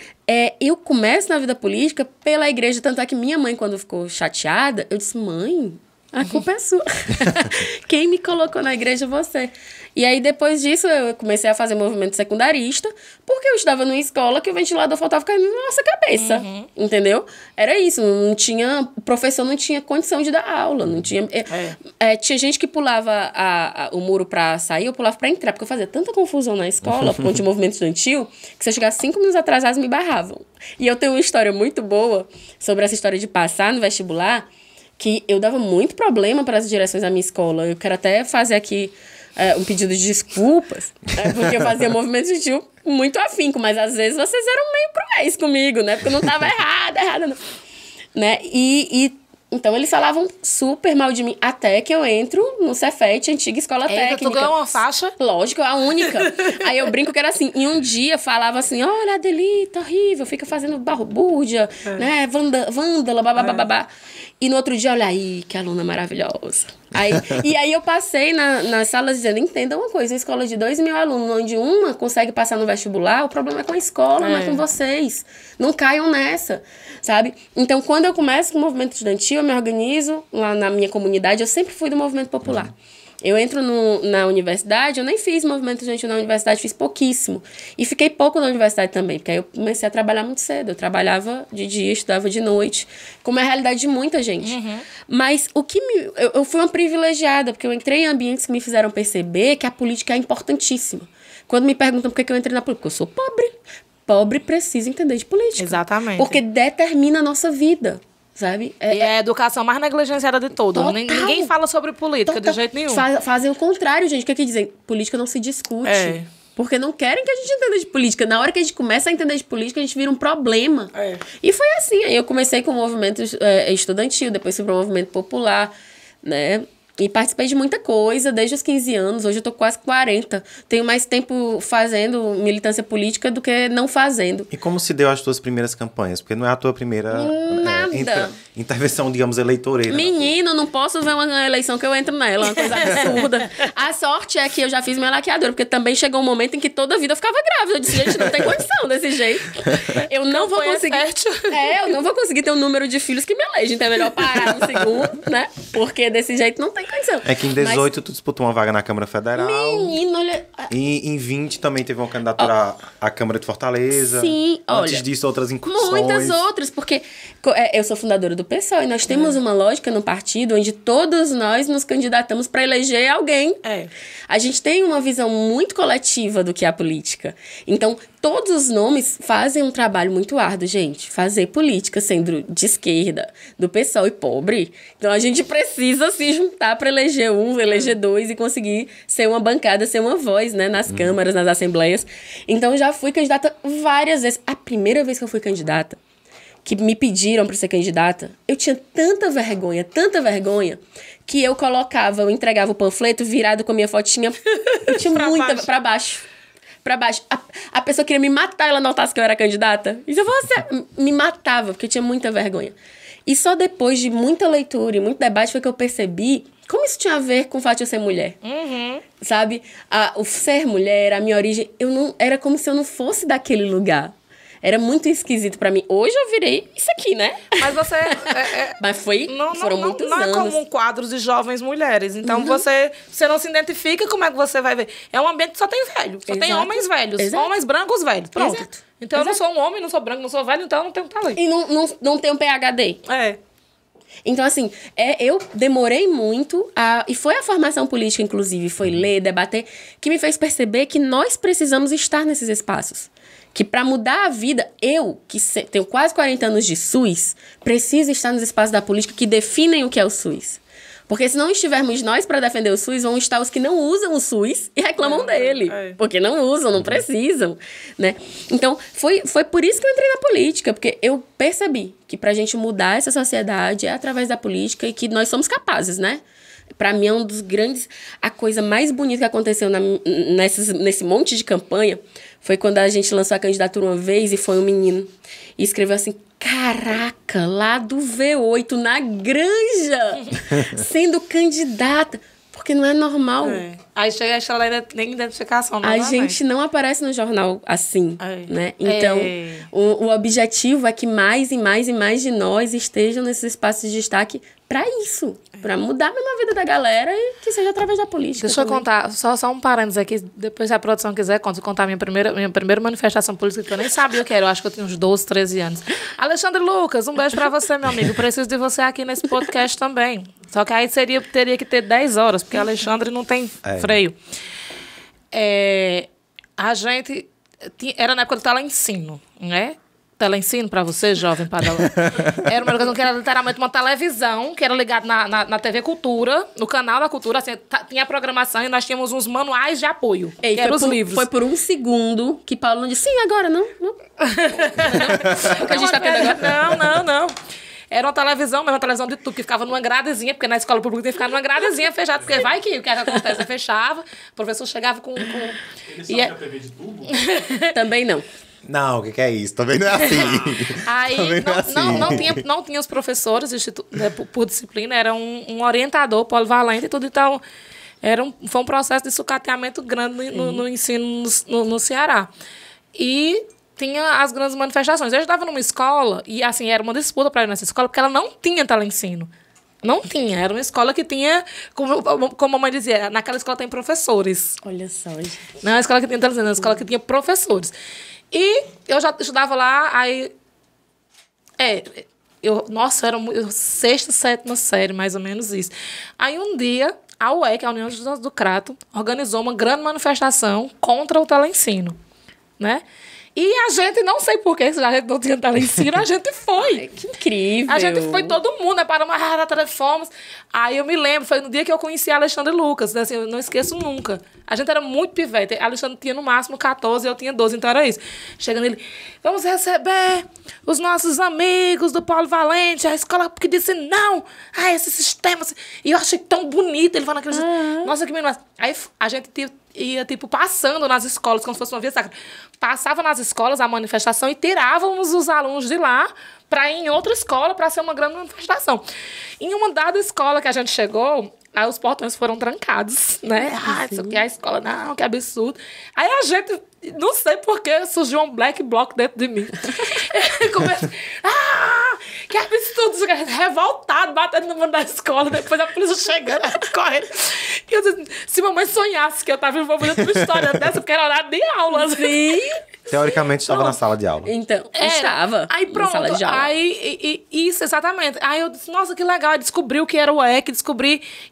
eu começo na vida política pela igreja. Tanto é que minha mãe, quando ficou chateada, eu disse, mãe, a culpa é sua. Quem me colocou na igreja é você. E aí, depois disso, eu comecei a fazer movimento secundarista, porque eu estudava numa escola que o ventilador faltava cair na nossa cabeça. Entendeu? Era isso. O professor não tinha condição de dar aula. Não tinha, tinha gente que pulava o muro pra sair, eu pulava pra entrar, porque eu fazia tanta confusão na escola, por conta de movimento estudantil, que se eu chegasse 5 minutos atrasados, me barravam. E eu tenho uma história muito boa sobre essa história de passar no vestibular, que eu dava muito problema para as direções da minha escola. Eu quero até fazer aqui um pedido de desculpas, porque eu fazia movimento estudantil muito afinco, mas às vezes vocês eram meio cruéis comigo, né? Porque eu não estava errada não. Né? Então eles falavam super mal de mim, até que eu entro no Cefet, antiga escola técnica. Tu ganhou uma faixa? Lógico, a única. Aí eu brinco que era assim, e um dia falava assim, olha, Adelita, horrível, fica fazendo barbúrdia, né, vândala, babá. E no outro dia, olha aí, que aluna maravilhosa. E aí eu passei nas salas dizendo, entenda uma coisa, uma escola de 2.000 alunos, onde uma consegue passar no vestibular, o problema é com a escola, não é com vocês. Não caiam nessa, sabe? Então, quando eu começo com o movimento estudantil, eu me organizo lá na minha comunidade, eu sempre fui do movimento popular. Eu entro na universidade, eu nem fiz movimento estudantil na universidade, fiz pouquíssimo. E fiquei pouco na universidade também, porque aí eu comecei a trabalhar muito cedo. Eu trabalhava de dia, estudava de noite, como é a realidade de muita gente. Mas eu fui uma privilegiada, porque eu entrei em ambientes que me fizeram perceber que a política é importantíssima. Quando me perguntam por que eu entrei na política, eu sou pobre. Pobre precisa entender de política. Exatamente. Porque determina a nossa vida. Sabe? E é a educação mais negligenciada de todos. Total. Ninguém fala sobre política de jeito nenhum. Fazem o contrário, gente. O que é que dizem? Política não se discute. Porque não querem que a gente entenda de política. Na hora que a gente começa a entender de política, a gente vira um problema. E foi assim. Aí eu comecei com o movimento estudantil, depois fui para o movimento popular, né? E participei de muita coisa, desde os 15 anos. Hoje eu tô quase 40. Tenho mais tempo fazendo militância política do que não fazendo. E como se deu as tuas primeiras campanhas? Porque não é a tua primeira intervenção, digamos, eleitoreira. Menino, não posso ver uma eleição que eu entro nela. Uma coisa absurda. A sorte é que eu já fiz minha laqueadora, porque também chegou um momento em que toda a vida eu ficava grávida. Eu disse, gente, não tem condição desse jeito. Eu não vou conseguir... eu não vou conseguir ter um número de filhos que me elejem. Então é melhor parar no segundo, né? Porque desse jeito não tem condição. É que em 18 tu disputou uma vaga na Câmara Federal. Menino, olha... E em 20 também teve uma candidatura à Câmara de Fortaleza. Sim, olha... Antes disso, outras incursões. Muitas outras, porque eu sou fundadora do PSOL e nós temos uma lógica no partido onde todos nós nos candidatamos para eleger alguém. A gente tem uma visão muito coletiva do que é a política. Então, todos os nomes fazem um trabalho muito árduo, gente. Fazer política sendo de esquerda, do PSOL e pobre. Então, a gente precisa se juntar para eleger um, eleger dois e conseguir ser uma bancada, ser uma voz, né? Nas câmaras, nas assembleias. Então, eu já fui candidata várias vezes. A primeira vez que eu fui candidata, que me pediram para ser candidata, eu tinha tanta vergonha, que eu entregava o panfleto virado com a minha fotinha, eu tinha pra baixo. A pessoa queria me matar, ela notasse que eu era candidata. E se eu fosse, me matava, porque eu tinha muita vergonha. E só depois de muita leitura e muito debate foi que eu percebi como isso tinha a ver com o fato de eu ser mulher. Sabe? O ser mulher, a minha origem, era como se eu não fosse daquele lugar. Era muito esquisito pra mim. Hoje eu virei isso aqui, né? Mas você... Mas foram muitos anos. Não é como quadros de jovens mulheres. Então, você não se identifica, como é que você vai ver? É um ambiente que só tem velho. Só tem homens velhos. Homens brancos velhos. Pronto. Então, eu não sou um homem, não sou branco, não sou velho, então eu não tenho talento. E não tenho PhD. Então, assim, eu demorei muito, e foi a formação política, inclusive, foi ler, debater, que me fez perceber que nós precisamos estar nesses espaços. Que para mudar a vida, eu, que tenho quase 40 anos de SUS, preciso estar nos espaços da política que definem o que é o SUS. Porque se não estivermos nós para defender o SUS, vão estar os que não usam o SUS e reclamam dele. Porque não usam, não precisam, né? Então, foi por isso que eu entrei na política. Porque eu percebi que pra gente mudar essa sociedade é através da política e que nós somos capazes, né? Pra mim, é um dos grandes... A coisa mais bonita que aconteceu nesse monte de campanha foi quando a gente lançou a candidatura uma vez e foi um menino. E escreveu assim... Caraca, lá do V8, na Granja, sendo candidata. Porque não é normal. Aí chega a lei de identificação. A gente não aparece no jornal assim, né? Então, o objetivo é que mais e mais e mais de nós estejam nesses espaços de destaque para isso. Para mudar mesmo a vida da galera e que seja através da política. Deixa eu contar, só um parênteses aqui, depois se a produção quiser, contar a minha primeira manifestação política, que eu nem sabia o que era, eu acho que eu tinha uns 12, 13 anos. Alexandre Lucas, um beijo pra você, meu amigo. Preciso de você aqui nesse podcast também. Só que aí teria que ter 10 horas, porque Alexandre não tem freio. A gente... Era na época do teleensino, né? Teleensino para você, jovem padrão. Era uma educação que era literalmente uma televisão, que era ligada na TV Cultura, no canal da Cultura, assim, tinha a programação e nós tínhamos uns manuais de apoio, que eram os livros. Foi por um segundo que Paulo não disse, sim, agora, não. O que a gente tá tendo agora? Não. Era uma televisão, mesmo uma televisão de tubo, que ficava numa gradezinha, porque na escola pública tem que ficar numa gradezinha fechada, porque vai que o que acontece? Fechava, o professor chegava com... Ele sabe a TV de tubo? Também não. Não, o que é isso? Também não é assim. Aí não tinha os professores por disciplina, era um orientador polivalente e tudo. Então, foi um processo de sucateamento grande no ensino no Ceará. E tinha as grandes manifestações. Eu estava numa escola, e assim, era uma disputa para ir nessa escola, porque ela não tinha teleensino. Não tinha. Era uma escola que tinha, como a mamãe dizia, naquela escola tem professores. Olha só, gente. Não é uma escola que tinha teleensino, é uma escola que tinha professores. E eu já estudava lá, aí... era sexta, sétima série, mais ou menos isso. Aí um dia, a UEC, a União dos Estudantes do Crato, organizou uma grande manifestação contra o teleensino, né? E a gente, não sei porquê, se a gente não tinha teleensino, a gente foi. Ai, que incrível. A gente foi todo mundo, né, para uma telefomos. Aí eu me lembro, foi no dia que eu conheci a Alexandre Lucas, né, assim, eu não esqueço nunca. A gente era muito pivete. A Alexandre tinha no máximo 14 e eu tinha 12, então era isso. Chegando ele, vamos receber os nossos amigos do Paulo Valente, a escola que disse não a esse sistema. E eu achei tão bonito ele falando aquilo. Nossa, que menino. Aí a gente ia, passando nas escolas, como se fosse uma via sacra. Passava nas escolas a manifestação e tirávamos os alunos de lá para ir em outra escola para ser uma grande manifestação. Em uma dada escola que a gente chegou, aí os portões foram trancados, né? Isso aqui é a escola, não, que absurdo. Aí a gente, não sei por que, surgiu um black bloc dentro de mim. Começa, que absurdo, revoltado, batendo no mundo da escola, depois a polícia chegando, correndo. E eu disse, se mamãe sonhasse que eu estava envolvida numa história dessa, porque era horário de aula, assim. Teoricamente estava na sala de aula. Então, estava aí pronto, na sala de aula. Aí, isso, exatamente. Aí eu disse, nossa, que legal, eu descobri o que era o UEC,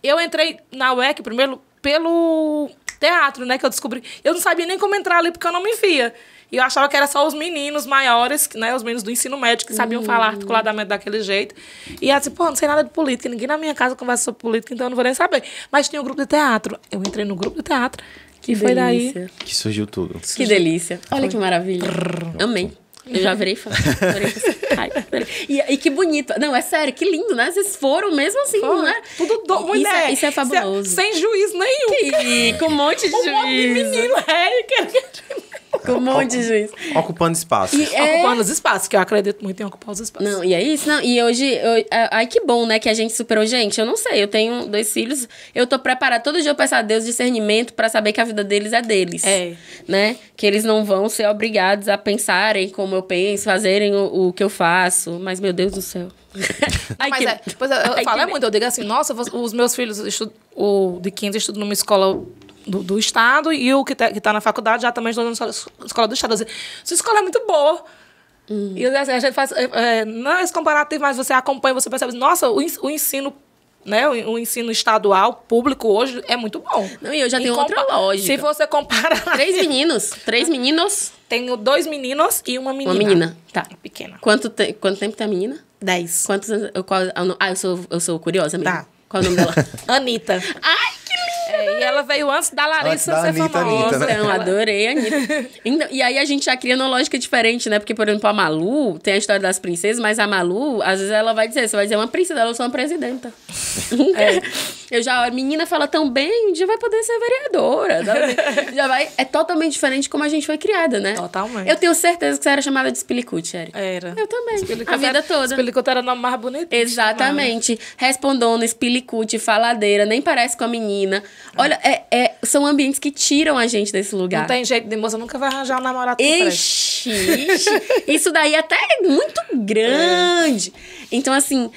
eu entrei na UEC primeiro pelo teatro, né, que eu descobri. Eu não sabia nem como entrar ali, porque eu não me via. E eu achava que era só os meninos maiores, né, os meninos do ensino médio, que sabiam falar articuladamente daquele jeito. E eu disse, não sei nada de política, ninguém na minha casa conversa sobre política, então eu não vou nem saber. Mas tinha um grupo de teatro. Eu entrei no grupo de teatro. Que foi delícia. daí que surgiu tudo. Que delícia. Olha que maravilha. Amei. Eu já virei fã. E que bonito. Não, é sério, que lindo, né? Vocês foram mesmo assim, não é? Tudo isso é fabuloso. Sem juiz nenhum. Com um monte de juiz. Um monte de menino, com um monte de juiz. Ocupando espaços. Ocupando os espaços, que eu acredito muito em ocupar os espaços. Não, e é isso. Não, e hoje... ai, que bom, né? Que a gente superou. Gente, eu não sei. Eu tenho 2 filhos. Eu tô preparada. Todo dia eu peço a Deus discernimento pra saber que a vida deles é deles. Né? Que eles não vão ser obrigados a pensarem como eu penso, fazerem o que eu faço. Mas, meu Deus do céu. Eu falo muito. Eu digo assim, nossa, os meus filhos, o de 15 estudam numa escola... Do Estado, e o que tá na faculdade já também estudou na escola do Estado. Essa escola é muito boa. E assim, a gente faz... não é esse comparativo, mas você acompanha, você percebe, nossa, o ensino... Né? O ensino estadual, público, hoje é muito bom. Não, e eu já tenho outra lógica. Se você compara... 3 meninos? 3 meninos? Tenho 2 meninos e uma menina. Uma menina, tá. Pequena. Quanto tempo tem a menina? 10. Quantos anos? Eu sou curiosa mesmo. Tá. Qual é o nome dela? Anitta. Ai, que linda! E ela veio antes da Larissa Da ser Anitta, famosa. né? Então, adorei a Anitta. Então, e aí a gente já cria uma lógica diferente, né? Porque, por exemplo, a Malu tem a história das princesas, mas a Malu, às vezes ela vai dizer, você vai dizer uma princesa, eu sou uma presidenta. A menina fala tão bem, um dia vai poder ser vereadora. Já vai. É totalmente diferente de como a gente foi criada, né? Totalmente. Eu tenho certeza que você era chamada de Spilicute, Erika. Era. Eu também. A vida toda. Spilicute era o nome mais bonito. Exatamente. Respondona, Spilicute, faladeira, nem parece com a menina. Olha, são ambientes que tiram a gente desse lugar. Não tem jeito de moça, nunca vai arranjar um namorado que preste. Ixi, isso daí até é muito grande. Então, assim,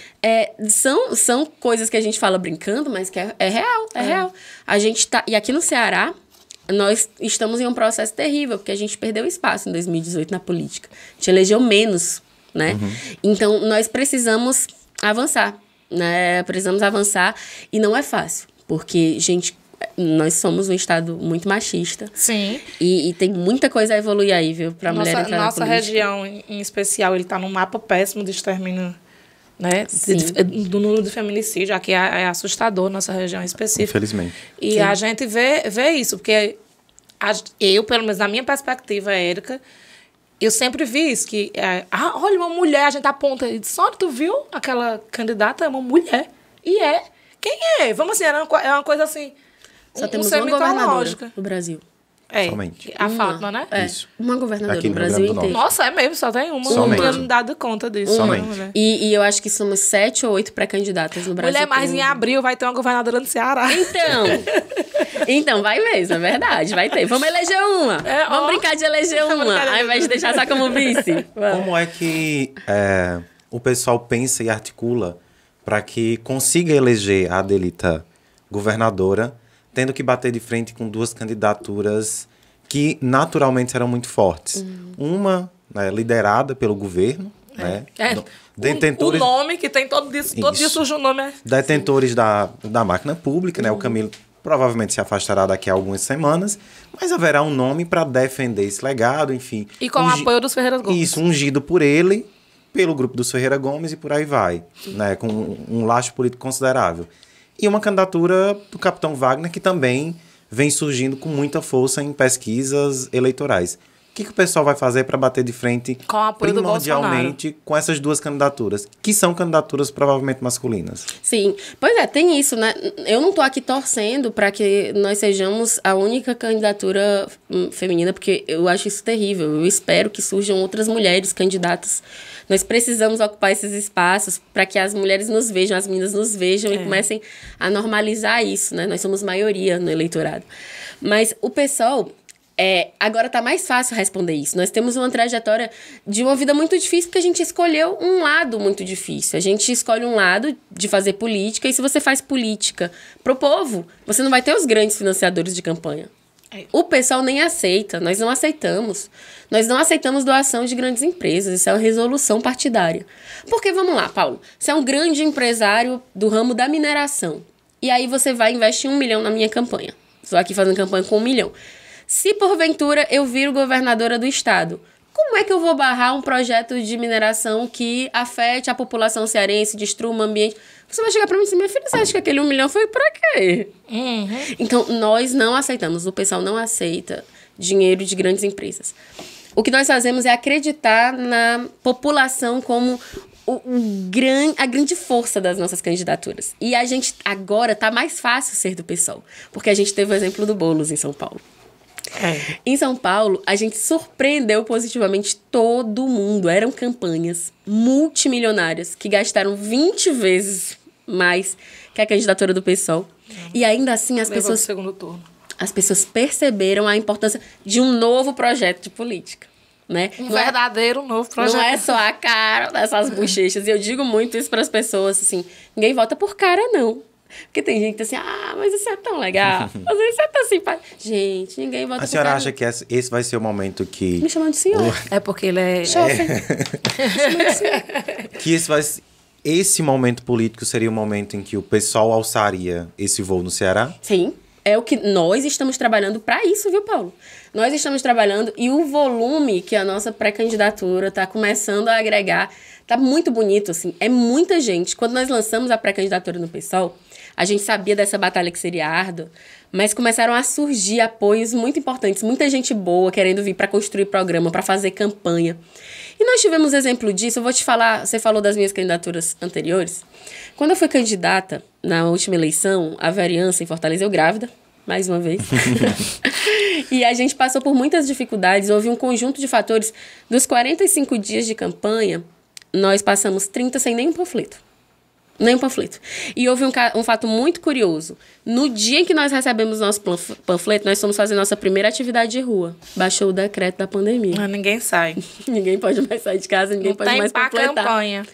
são coisas que a gente fala brincando, mas que é real, real. A gente tá... E aqui no Ceará, nós estamos em um processo terrível, porque a gente perdeu espaço em 2018 na política. A gente elegeu menos, né? Então, nós precisamos avançar, né? Precisamos avançar e não é fácil, porque, gente... Nós somos um estado muito machista. Sim. E tem muita coisa a evoluir aí, viu? Pra mulher entrar na política. Nossa região, em especial, ele tá num mapa péssimo de extermínio, né? Do número de feminicídio. Aqui é assustador, nossa região específica. Infelizmente. E Sim. a gente vê isso, porque eu, pelo menos na minha perspectiva, Érica, eu sempre vi isso, que... olha, uma mulher, a gente aponta e diz, Sônia, tu viu aquela candidata? É uma mulher. E é. Quem é? Vamos assim, é uma coisa assim... Só temos uma governadora no Brasil. Somente. A Fátima, né? Isso. Uma governadora Aqui no no Brasil Rio Grande do inteiro. Nossa, é mesmo, só tem uma. Somente. Eu não me dado conta disso. Somente. E eu acho que somos 7 ou 8 pré-candidatas no Brasil. Mulher, mas em abril vai ter uma governadora no Ceará. Então, vai mesmo, é verdade, vai ter. Vamos eleger uma. Vamos brincar de eleger uma, ao invés de deixar só como vice. Vamos. Como é que o pessoal pensa e articula para que consiga eleger a Adelita governadora, tendo que bater de frente com 2 candidaturas que naturalmente serão muito fortes? Uma, né, liderada pelo governo, né? O nome que tem todo dia surge um nome. Detentores da máquina pública, né? O Camilo provavelmente se afastará daqui a algumas semanas, mas haverá um nome para defender esse legado, enfim. E com o apoio dos Ferreira Gomes. Isso, ungido por ele, pelo grupo dos Ferreira Gomes e por aí vai, né? Com um lastro político considerável. E uma candidatura do Capitão Wagner, que também vem surgindo com muita força em pesquisas eleitorais. O que o pessoal vai fazer para bater de frente com o apoio primordialmente com essas 2 candidaturas, que são candidaturas provavelmente masculinas? Sim, pois é, tem isso, né? Eu não tô aqui torcendo para que nós sejamos a única candidatura feminina, porque eu acho isso terrível. Eu espero que surjam outras mulheres candidatas. Nós precisamos ocupar esses espaços para que as mulheres nos vejam, as meninas nos vejam e comecem a normalizar isso, né? Nós somos maioria no eleitorado. Mas o pessoal... agora tá mais fácil responder isso. Nós temos uma trajetória de uma vida muito difícil porque a gente escolheu um lado muito difícil. A gente escolhe um lado de fazer política, e se você faz política pro povo, você não vai ter os grandes financiadores de campanha. O pessoal nem aceita, nós não aceitamos. Nós não aceitamos doação de grandes empresas, isso é uma resolução partidária. Porque, vamos lá, Paulo, você é um grande empresário do ramo da mineração, e aí você vai investir 1 milhão na minha campanha. Estou aqui fazendo campanha com 1 milhão. Se porventura eu viro governadora do estado, como é que eu vou barrar um projeto de mineração que afete a população cearense, destrua o ambiente? Você vai chegar para mim e dizer, minha filha, você acha que aquele 1 milhão foi para quê? Então, nós não aceitamos, o pessoal não aceita dinheiro de grandes empresas. O que nós fazemos é acreditar na população como a grande força das nossas candidaturas. E a gente agora tá mais fácil ser do PSOL, porque a gente teve o exemplo do Boulos em São Paulo. Em São Paulo, a gente surpreendeu positivamente todo mundo. Eram campanhas multimilionárias que gastaram 20 vezes mais que a candidatura do PSOL. E ainda assim as pessoas... segundo turno. As pessoas perceberam a importância de um novo projeto de política, né? Verdadeiro novo projeto. Não é só a cara dessas bochechas. E eu digo muito isso para as pessoas, assim, ninguém vota por cara, não. Porque tem gente que assim, mas isso é tão legal. Às vezes é tão simpático. Gente, ninguém vota A senhora acha que esse vai ser o momento que... Me chamando de senhor. É porque ele é... Que esse momento político seria o momento em que o pessoal alçaria esse voo no Ceará? Sim. É o que nós estamos trabalhando para isso, viu, Paulo? Nós estamos trabalhando e o volume que a nossa pré-candidatura está começando a agregar tá muito bonito, assim. É muita gente. Quando nós lançamos a pré-candidatura no PSOL, a gente sabia dessa batalha que seria árdua, mas começaram a surgir apoios muito importantes. Muita gente boa querendo vir para construir programa, para fazer campanha. E nós tivemos exemplo disso. Eu vou te falar, você falou das minhas candidaturas anteriores. Quando eu fui candidata na última eleição, à vereança em Fortaleza, eu grávida, mais uma vez. E a gente passou por muitas dificuldades, houve um conjunto de fatores. Dos 45 dias de campanha, nós passamos 30 sem nenhum panfleto. Nem um panfleto. E houve um fato muito curioso. No dia em que nós recebemos nosso panfleto, nós fomos fazer nossa primeira atividade de rua. Baixou o decreto da pandemia. Ninguém sai. Ninguém pode mais sair de casa, ninguém pode mais panfletar. Campanha.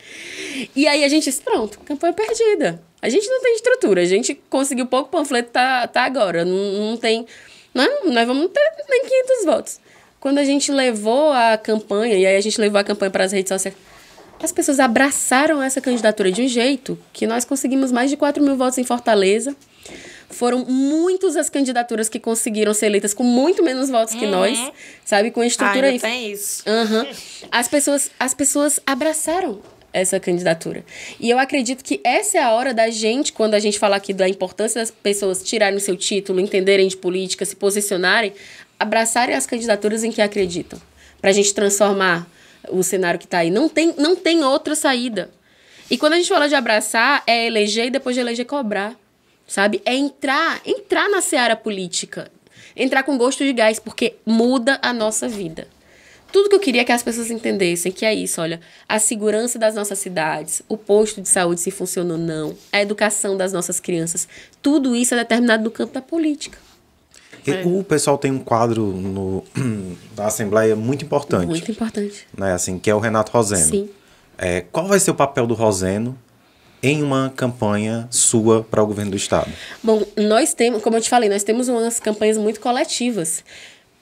E aí a gente disse, pronto, campanha perdida. A gente não tem estrutura, a gente conseguiu pouco panfleto, tá agora. Não tem... Nós vamos ter nem 500 votos. Quando a gente levou a campanha, e aí a gente levou a campanha para as redes sociais, as pessoas abraçaram essa candidatura de um jeito que nós conseguimos mais de 4 mil votos em Fortaleza. Foram muitas as candidaturas que conseguiram ser eleitas com muito menos votos que nós, sabe? Com a estrutura... Ainda tem isso. As pessoas abraçaram essa candidatura. E eu acredito que essa é a hora da gente, quando a gente fala aqui da importância das pessoas tirarem o seu título, entenderem de política, se posicionarem, abraçarem as candidaturas em que acreditam. Pra gente transformar o cenário que tá aí. Não tem outra saída. E quando a gente fala de abraçar, é eleger e depois de eleger cobrar, sabe? É entrar na seara política. Entrar com gosto de gás, porque muda a nossa vida. Tudo que eu queria é que as pessoas entendessem que é isso, olha, a segurança das nossas cidades, o posto de saúde se funciona ou não, a educação das nossas crianças, tudo isso é determinado no campo da política. O pessoal tem um quadro da Assembleia muito importante. Muito importante. Né, assim, que é o Renato Roseno. Sim. Qual vai ser o papel do Roseno em uma campanha sua para o governo do Estado? Bom, nós temos, como eu te falei, nós temos umas campanhas muito coletivas.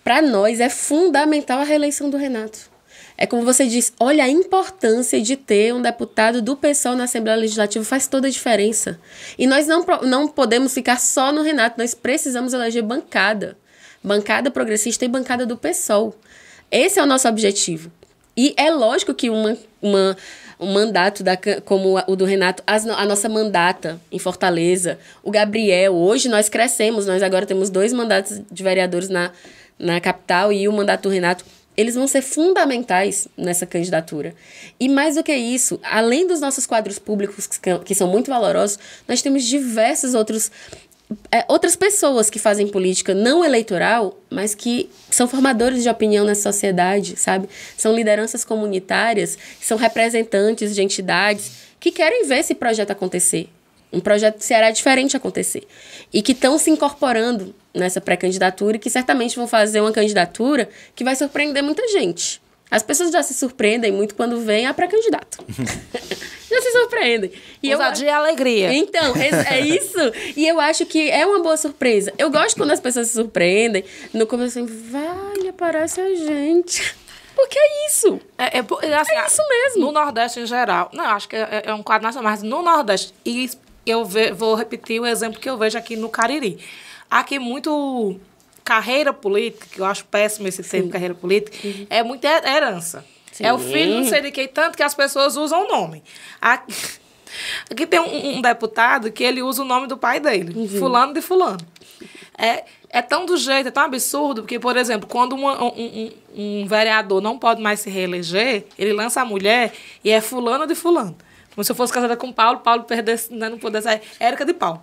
Para nós é fundamental a reeleição do Renato. É como você disse, olha a importância de ter um deputado do PSOL na Assembleia Legislativa, faz toda a diferença. E nós não podemos ficar só no Renato, nós precisamos eleger bancada progressista e bancada do PSOL. Esse é o nosso objetivo. E é lógico que um mandato como o do Renato, a nossa mandata em Fortaleza, o Gabriel, hoje nós crescemos, nós agora temos 2 mandatos de vereadores na capital e o mandato do Renato, eles vão ser fundamentais nessa candidatura. E mais do que isso, além dos nossos quadros públicos, que são muito valorosos, nós temos diversas outras pessoas que fazem política não eleitoral, mas que são formadores de opinião na sociedade, sabe? São lideranças comunitárias, são representantes de entidades que querem ver esse projeto acontecer. Um projeto do Ceará diferente acontecer. E que estão se incorporando nessa pré-candidatura e que certamente vão fazer uma candidatura que vai surpreender muita gente. As pessoas já se surpreendem muito quando vem a pré-candidato. Já se surpreendem. Ousadia e alegria. Então, é isso. E eu acho que é uma boa surpresa. Eu gosto quando as pessoas se surpreendem. No começo, assim, vale, parece a gente. Porque é isso. Assim, é isso mesmo. No Nordeste em geral. Não, acho que é um quadro nacional, mas no Nordeste. E vou repetir o exemplo que eu vejo aqui no Cariri. Aqui muito carreira política, que eu acho péssimo esse termo, carreira política, é muita herança. Sim. É o filho não sei de quem, tanto que as pessoas usam o nome. Aqui tem um deputado que ele usa o nome do pai dele, fulano de fulano. É tão do jeito, é tão absurdo, porque, por exemplo, quando um vereador não pode mais se reeleger, ele lança a mulher e é fulano de fulano. Como se eu fosse casada com Paulo perdesse, não poder sair, Érica de Paulo.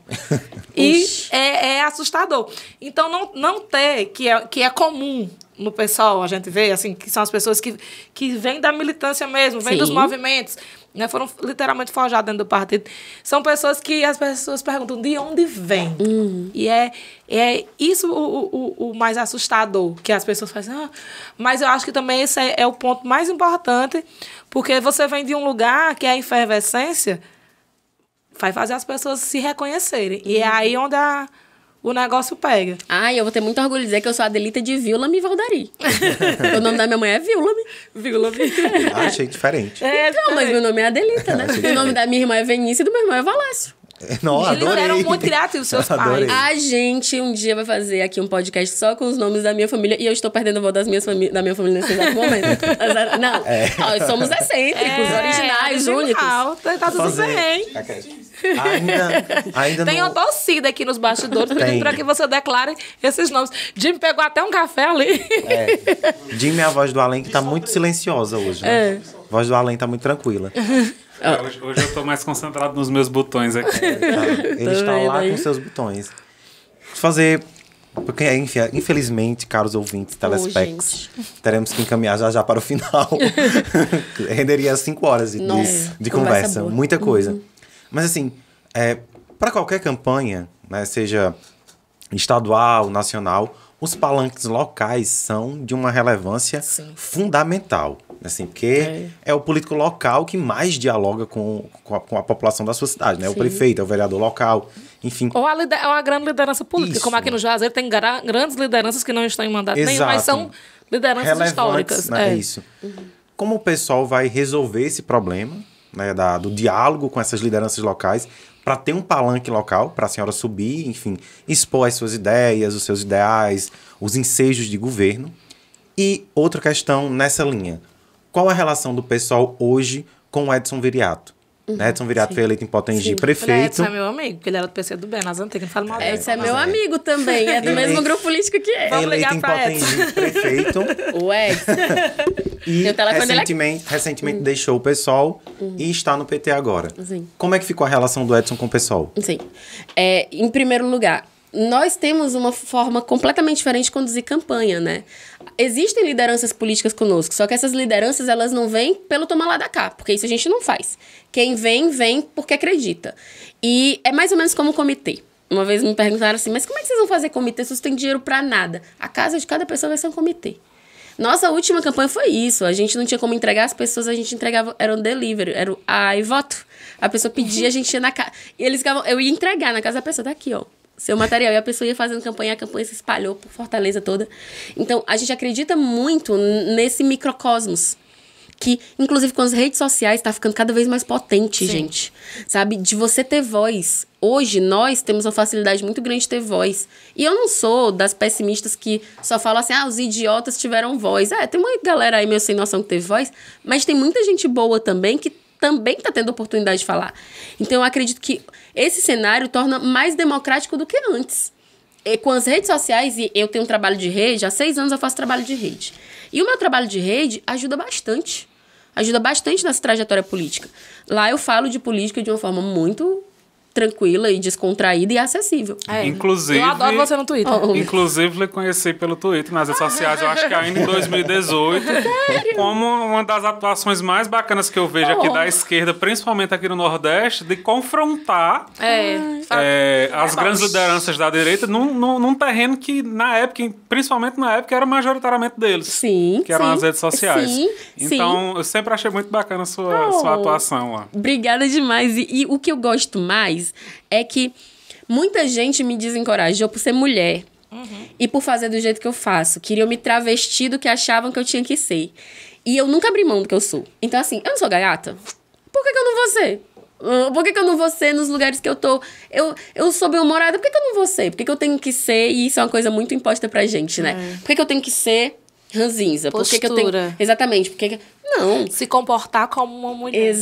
E é assustador. Então, não ter, que é comum no pessoal, a gente vê, assim, que são as pessoas que vêm da militância mesmo, vêm dos movimentos, né, foram literalmente forjados dentro do partido. São pessoas que as pessoas perguntam de onde vem. E é isso o mais assustador, que as pessoas fazem. Mas eu acho que também esse é o ponto mais importante, porque você vem de um lugar que é a efervescência vai fazer as pessoas se reconhecerem. E é aí onde o negócio pega. Eu vou ter muito orgulho de dizer que eu sou Adelita de Vilame Valdari. O nome da minha mãe é Vilame. Achei diferente. Não, mas meu nome é Adelita, né? O nome da minha irmã é Vinícius e do meu irmão é Valécio. Não, Eles eram muito criativos, seus pais. A gente um dia vai fazer aqui um podcast só com os nomes da minha família e eu estou perdendo o voo da minha família nesse exato momento. Não, nós somos excêntricos, originais, únicos. Tá tudo bem. Ainda tem uma torcida aqui nos bastidores pedindo para que você declare esses nomes. Jimmy pegou até um café ali. Jimmy é a voz do além que tá muito silenciosa hoje, né? A voz do além tá muito tranquila. Hoje eu tô mais concentrado nos meus botões aqui. Ele está lá com seus botões. Fazer... Porque, infelizmente, caros ouvintes, telespecs, teremos que encaminhar já para o final. Renderia 5 horas de conversa. Muita coisa. Mas, assim, para qualquer campanha, né, seja estadual, nacional, os palanques locais são de uma relevância fundamental. Assim, porque é o político local que mais dialoga com a população da sua cidade, né? O prefeito, é o vereador local, enfim. Ou a grande liderança política. Como aqui no Juazeiro tem grandes lideranças que não estão em mandato nenhum, mas são lideranças históricas. Né? É isso. Como o pessoal vai resolver esse problema, né, do diálogo com essas lideranças locais, para ter um palanque local, para a senhora subir, enfim, expor as suas ideias, os seus ideais, os ensejos de governo. E outra questão nessa linha. Qual a relação do pessoal hoje com o Edson Viriato? Edson Viriato foi eleito em Potengi prefeito. Edson é meu amigo, porque ele era do PCdoB, nas antigas, não fala mal dele. Edson é meu amigo também, é do mesmo grupo político que ele. Eleito em Potengi prefeito. O Edson. E recentemente deixou o PSOL e está no PT agora. Sim. Como é que ficou a relação do Edson com o PSOL? Sim. Em primeiro lugar, nós temos uma forma completamente diferente de conduzir campanha, né? Existem lideranças políticas conosco, só que essas lideranças, elas não vêm pelo tomar lá da cá, porque isso a gente não faz. Quem vem, vem porque acredita. E é mais ou menos como um comitê. Uma vez me perguntaram assim, mas como é que vocês vão fazer comitê se vocês têm dinheiro pra nada? A casa de cada pessoa vai ser um comitê. Nossa última campanha foi isso. A gente não tinha como entregar as pessoas, a gente entregava, era um delivery, era o voto. A pessoa pedia, a gente ia na casa. E eles ficavam, eu ia entregar na casa da pessoa, daqui, ó. Seu material. E a pessoa ia fazendo campanha, a campanha se espalhou por Fortaleza toda. Então, a gente acredita muito nesse microcosmos. Que, inclusive, com as redes sociais, tá ficando cada vez mais potente, gente. Sabe? De você ter voz. Hoje, nós temos uma facilidade muito grande de ter voz. E eu não sou das pessimistas que só falam assim, os idiotas tiveram voz. Tem uma galera aí meio sem noção que teve voz, mas tem muita gente boa também que também está tendo oportunidade de falar. Então, eu acredito que esse cenário torna mais democrático do que antes. E com as redes sociais, e eu tenho um trabalho de rede, há 6 anos eu faço trabalho de rede. E o meu trabalho de rede ajuda bastante. Ajuda bastante nessa trajetória política. Lá eu falo de política de uma forma muito tranquila e descontraída e acessível. Inclusive, eu adoro você no Twitter. Inclusive, lhe conheci pelo Twitter, nas redes sociais, eu acho que ainda em 2018. Como uma das atuações mais bacanas que eu vejo aqui da esquerda, principalmente aqui no Nordeste, de confrontar as grandes lideranças da direita num terreno que, na época, principalmente na época, era majoritariamente deles. Sim, que eram as redes sociais. Sim, então, eu sempre achei muito bacana a sua atuação lá. Obrigada demais. E o que eu gosto mais é que muita gente me desencorajou por ser mulher e por fazer do jeito que eu faço. Queriam me travestir do que achavam que eu tinha que ser. E eu nunca abri mão do que eu sou. Então, assim, eu não sou gaiata? Por que eu não vou ser? Por que eu não vou ser nos lugares que eu tô? Eu sou bem-humorada, por que eu não vou ser? Por que eu tenho que ser? E isso é uma coisa muito imposta pra gente, né? Por que eu tenho que ser ranzinza? Por que eu tenho... Exatamente. Porque... Não. Se comportar como uma mulher.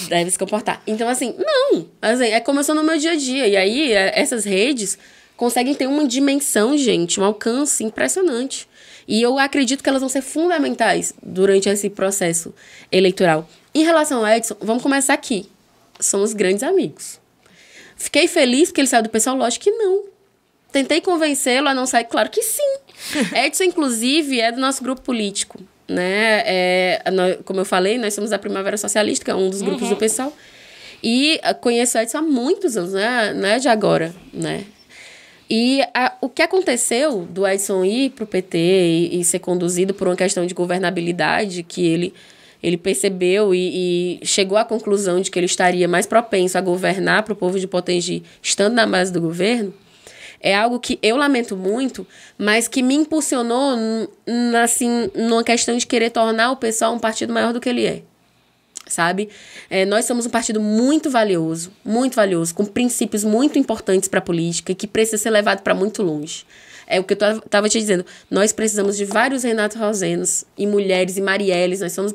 Deve se comportar. Então, assim, não. Assim, é como eu sou no meu dia a dia. E aí, essas redes conseguem ter uma dimensão, gente, um alcance impressionante. E eu acredito que elas vão ser fundamentais durante esse processo eleitoral. Em relação ao Edson, vamos começar aqui. Somos grandes amigos. Fiquei feliz que ele saiu do pessoal? Lógico que não. Tentei convencê-lo a não sair? Claro que sim. Edson, inclusive, é do nosso grupo político. Né? Como eu falei, nós somos da Primavera Socialista, que é um dos grupos do PSOL. E conheço o Edson há muitos anos, né? Não é de agora, né? E o que aconteceu do Edson ir para o PT e ser conduzido por uma questão de governabilidade que ele ele percebeu e chegou à conclusão de que ele estaria mais propenso a governar para o povo de Potengi, estando na base do governo, é algo que eu lamento muito, mas que me impulsionou, assim, numa questão de querer tornar o PSOL um partido maior do que ele é. Sabe? Nós somos um partido muito valioso, com princípios muito importantes para a política e que precisa ser levado para muito longe. É o que eu estava te dizendo. Nós precisamos de vários Renato Rosenos e mulheres e Marielles. Nós somos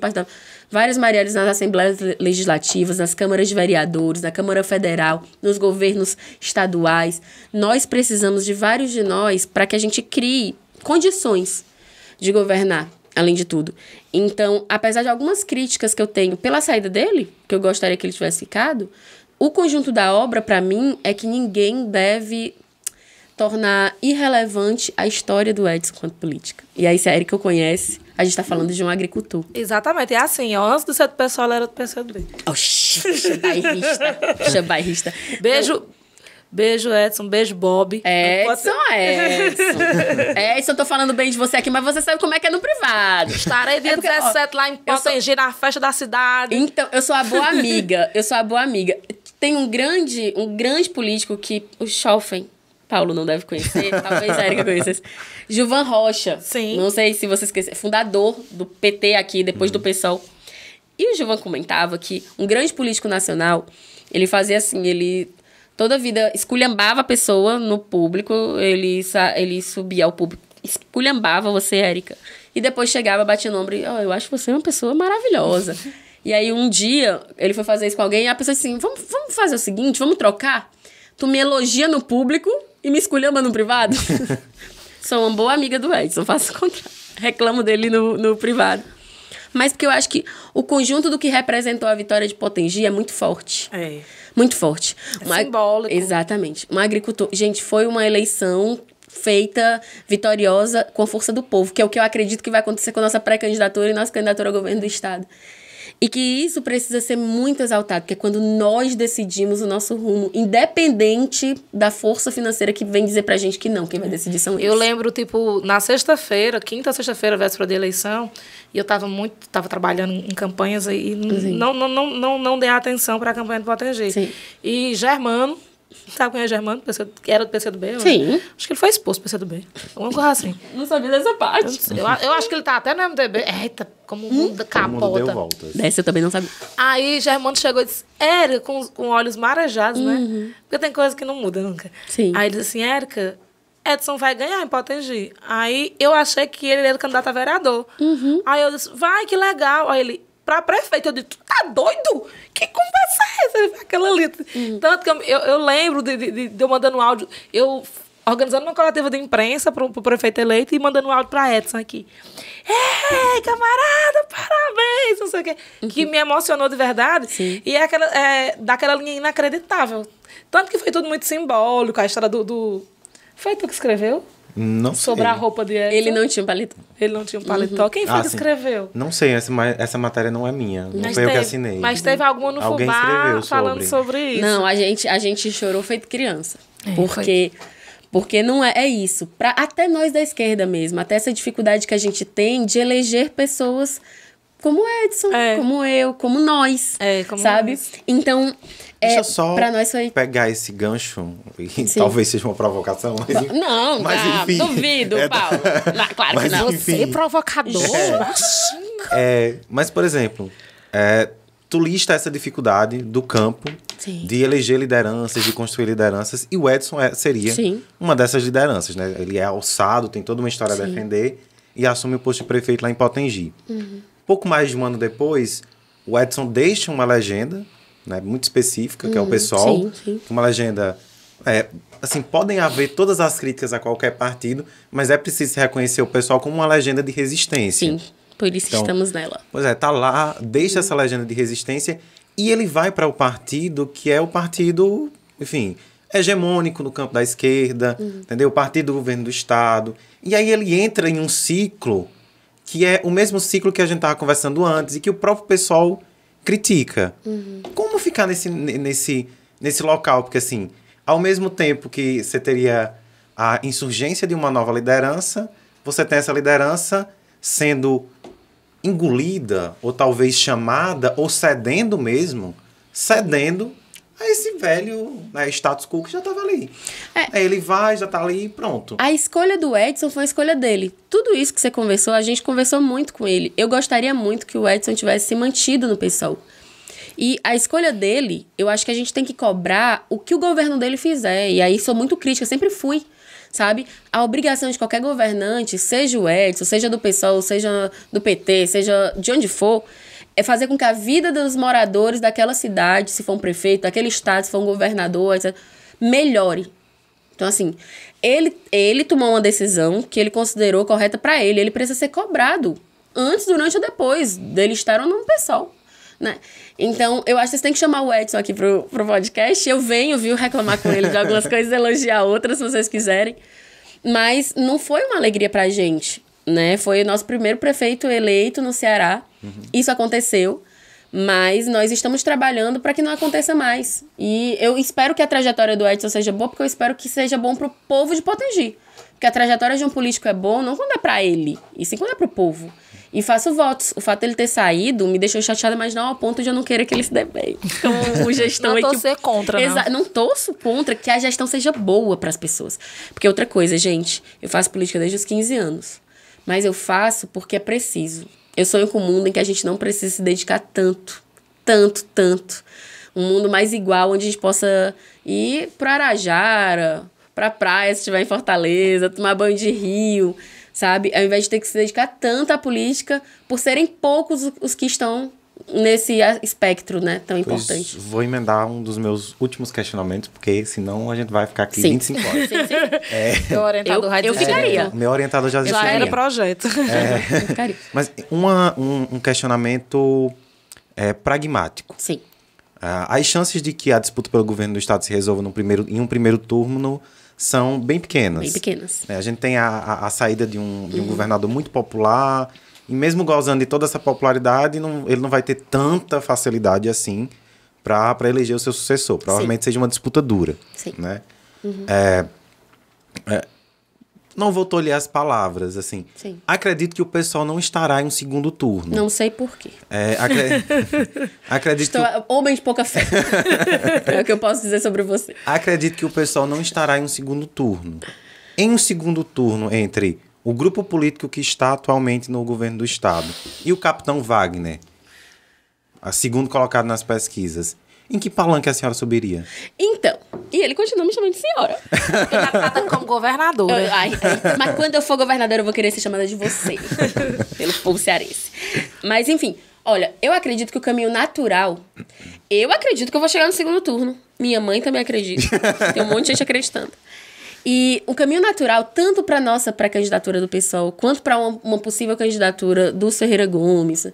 várias Marielles nas assembleias legislativas, nas câmaras de vereadores, na Câmara Federal, nos governos estaduais. Nós precisamos de vários de nós para que a gente crie condições de governar, além de tudo. Então, apesar de algumas críticas que eu tenho pela saída dele, que eu gostaria que ele tivesse ficado, o conjunto da obra, para mim, é que ninguém deve tornar irrelevante a história do Edson quanto política. E aí, se a Érica conhece, a gente tá falando de um agricultor. Exatamente. É assim, ó, antes de ser do PSOL, ela era do PCdoB. Oxi, bairrista. Beijo, Edson. Beijo, Bob. Edson. Edson, eu tô falando bem de você aqui, mas você sabe como é que é no privado. Estarei dia 17 lá em Potengi, na festa da cidade. Então, eu sou a boa amiga. Tem um grande político que o Schoffen, Paulo não deve conhecer, talvez a Érica conhecesse. Gilvan Rocha. Sim. Não sei se você esqueceu. Fundador do PT aqui, depois do PSOL. E o Gilvan comentava que um grande político nacional, ele fazia assim, ele toda a vida esculhambava a pessoa no público, ele subia ao público, esculhambava você, Érica. E depois chegava, batia no ombro e, eu acho você uma pessoa maravilhosa. E aí um dia, ele foi fazer isso com alguém e a pessoa assim, vamos fazer o seguinte, vamos trocar? Tu me elogia no público e me esculhamba no privado? Sou uma boa amiga do Edson, faço o contrário. Reclamo dele no privado. Mas porque eu acho que o conjunto do que representou a vitória de Potengi é muito forte. Muito forte. Simbólico. Exatamente. Um agricultor... Gente, foi uma eleição feita vitoriosa com a força do povo, que é o que eu acredito que vai acontecer com a nossa pré-candidatura e nossa candidatura ao governo do Estado. E que isso precisa ser muito exaltado, porque é quando nós decidimos o nosso rumo, independente da força financeira que vem dizer pra gente que não, quem vai decidir são eles. Eu lembro, na sexta-feira, quinta ou sexta-feira, véspera de eleição, e eu tava trabalhando em campanhas e não dei atenção para a campanha do Potengi. Sim. E Germano, sabe quem é Germano? Que era do PCdoB? Sim. Acho que ele foi expulso do PCdoB. Alguma coisa assim. Não sabia dessa parte. Eu acho que ele tá até no MDB. Eita, como o mundo capota. O mundo deu voltas. Dessa eu também não sabia. Aí Germano chegou e disse, Érica, com olhos marejados, né? Porque tem coisa que não muda nunca. Sim. Aí ele disse assim, Érica, Edson vai ganhar em Potengi. Aí eu achei que ele era candidato a vereador. Aí eu disse, vai, que legal. Aí ele, pra prefeito. Eu disse, tu tá doido? Que conversa é essa? Ele fez aquela ali. Tanto que eu lembro de eu mandando áudio, eu organizando uma coletiva de imprensa pro prefeito eleito e mandando um áudio pra Edson aqui. Ei, camarada, parabéns, não sei o quê. Que me emocionou de verdade. Sim. E daquela linha inacreditável. Tanto que foi tudo muito simbólico, a história do... Foi tu que escreveu? Não sei. Sobre a roupa de Edson. Ele não tinha paletó. Ele não tinha um paletó. Quem foi que sim. escreveu? Não sei, essa matéria não é minha. Não foi eu que assinei. Mas teve alguma no Alguém Fubá escreveu falando sobre isso. Não, a gente chorou feito criança. Porque não é isso. Até nós da esquerda mesmo, até essa dificuldade que a gente tem de eleger pessoas como Edson, como eu, como nós, como sabe? nós. Então, Deixa eu só pra nós foi... pegar esse gancho, e talvez seja uma provocação, mas... Não, enfim, duvido, Paulo. Claro mas que não. enfim. Você é provocador. Mas, por exemplo, tu lista essa dificuldade do campo de eleger lideranças, de construir lideranças, e o Edson seria uma dessas lideranças, né? Ele é alçado, tem toda uma história a defender, e assume o posto de prefeito lá em Potengi. Pouco mais de um ano depois, o Edson deixa uma legenda, né, muito específica, que é o PSOL. Uma legenda... assim, podem haver todas as críticas a qualquer partido, mas é preciso reconhecer o PSOL como uma legenda de resistência. Sim, por isso então, estamos nela. Pois tá lá, deixa essa legenda de resistência e ele vai para o partido que é o partido, enfim, hegemônico no campo da esquerda, entendeu? O partido do governo do Estado. E aí ele entra em um ciclo que é o mesmo ciclo que a gente estava conversando antes e que o próprio PSOL critica. Como ficar nesse local? Porque, assim, ao mesmo tempo que você teria a insurgência de uma nova liderança, você tem essa liderança sendo engolida, ou talvez chamada, ou cedendo a esse velho, né, status quo que já estava ali. Aí ele vai, já está ali e pronto. A escolha do Edson foi a escolha dele. Tudo isso que você conversou, a gente conversou muito com ele. Eu gostaria muito que o Edson tivesse se mantido no PSOL. E a escolha dele, eu acho que a gente tem que cobrar o que o governo dele fizer. E aí sou muito crítica, sempre fui, sabe? A obrigação de qualquer governante, seja o Edson, seja do PSOL, seja do PT, seja de onde for, é fazer com que a vida dos moradores daquela cidade, se for um prefeito, daquele estado, se for um governador, etc., melhore. Então, assim, ele tomou uma decisão que ele considerou correta para ele. Ele precisa ser cobrado antes, durante ou depois dele estar ou não no PSOL, né? Então, eu acho que vocês têm que chamar o Edson aqui pro podcast. Eu venho, viu, reclamar com ele de algumas coisas, elogiar outras, se vocês quiserem. Mas não foi uma alegria pra gente, né? Foi o nosso primeiro prefeito eleito no Ceará. Isso aconteceu, mas nós estamos trabalhando para que não aconteça mais. E eu espero que a trajetória do Edson seja boa, porque eu espero que seja bom pro povo de Potengi. Porque a trajetória de um político é boa não quando é pra ele, e sim quando é pro povo. E faço votos. O fato dele ter saído me deixou chateada, mas não ao ponto de eu não querer que ele se dê bem. Como gestão não torcer contra, não. Não torço contra que a gestão seja boa para as pessoas. Porque outra coisa, gente, eu faço política desde os 15 anos. Mas eu faço porque é preciso. Eu sonho com um mundo em que a gente não precisa se dedicar tanto. Um mundo mais igual, onde a gente possa ir pra Arajara, pra praia, se estiver em Fortaleza, tomar banho de rio, sabe? Ao invés de ter que se dedicar tanto à política, por serem poucos os que estão nesse espectro, né, tão importante. Vou emendar um dos meus últimos questionamentos, porque senão a gente vai ficar aqui 25 horas. Sim. Meu orientador eu ficaria. Meu orientador já existia. Já era projeto. Eu ficaria. Mas um questionamento pragmático. Sim. As chances de que a disputa pelo governo do estado se resolva em um primeiro turno são bem pequenas. Bem pequenas. A gente tem a saída de um governador muito popular, e mesmo gozando de toda essa popularidade, ele não vai ter tanta facilidade assim para eleger o seu sucessor. Provavelmente seja uma disputa dura. Sim. Né? Não vou tolher as palavras, assim. Sim. Acredito que o pessoal não estará em um segundo turno. Não sei por quê. Acredito homem de pouca fé. É o que eu posso dizer sobre você. Acredito que o pessoal não estará em um segundo turno. Em um segundo turno entre o grupo político que está atualmente no governo do estado e o capitão Wagner, a segundo colocado nas pesquisas, em que palanque a senhora subiria? Então, e ele continua me chamando de senhora. Eu já tratada como governadora. Mas quando eu for governadora, eu vou querer ser chamada de você. Pelo povo cearense. Mas, enfim, olha, eu acredito que o caminho natural... Eu acredito que eu vou chegar no segundo turno. Minha mãe também acredita. Tem um monte de gente acreditando. E o caminho natural, tanto para nossa pré-candidatura do PSOL, quanto para uma possível candidatura do Ferreira Gomes,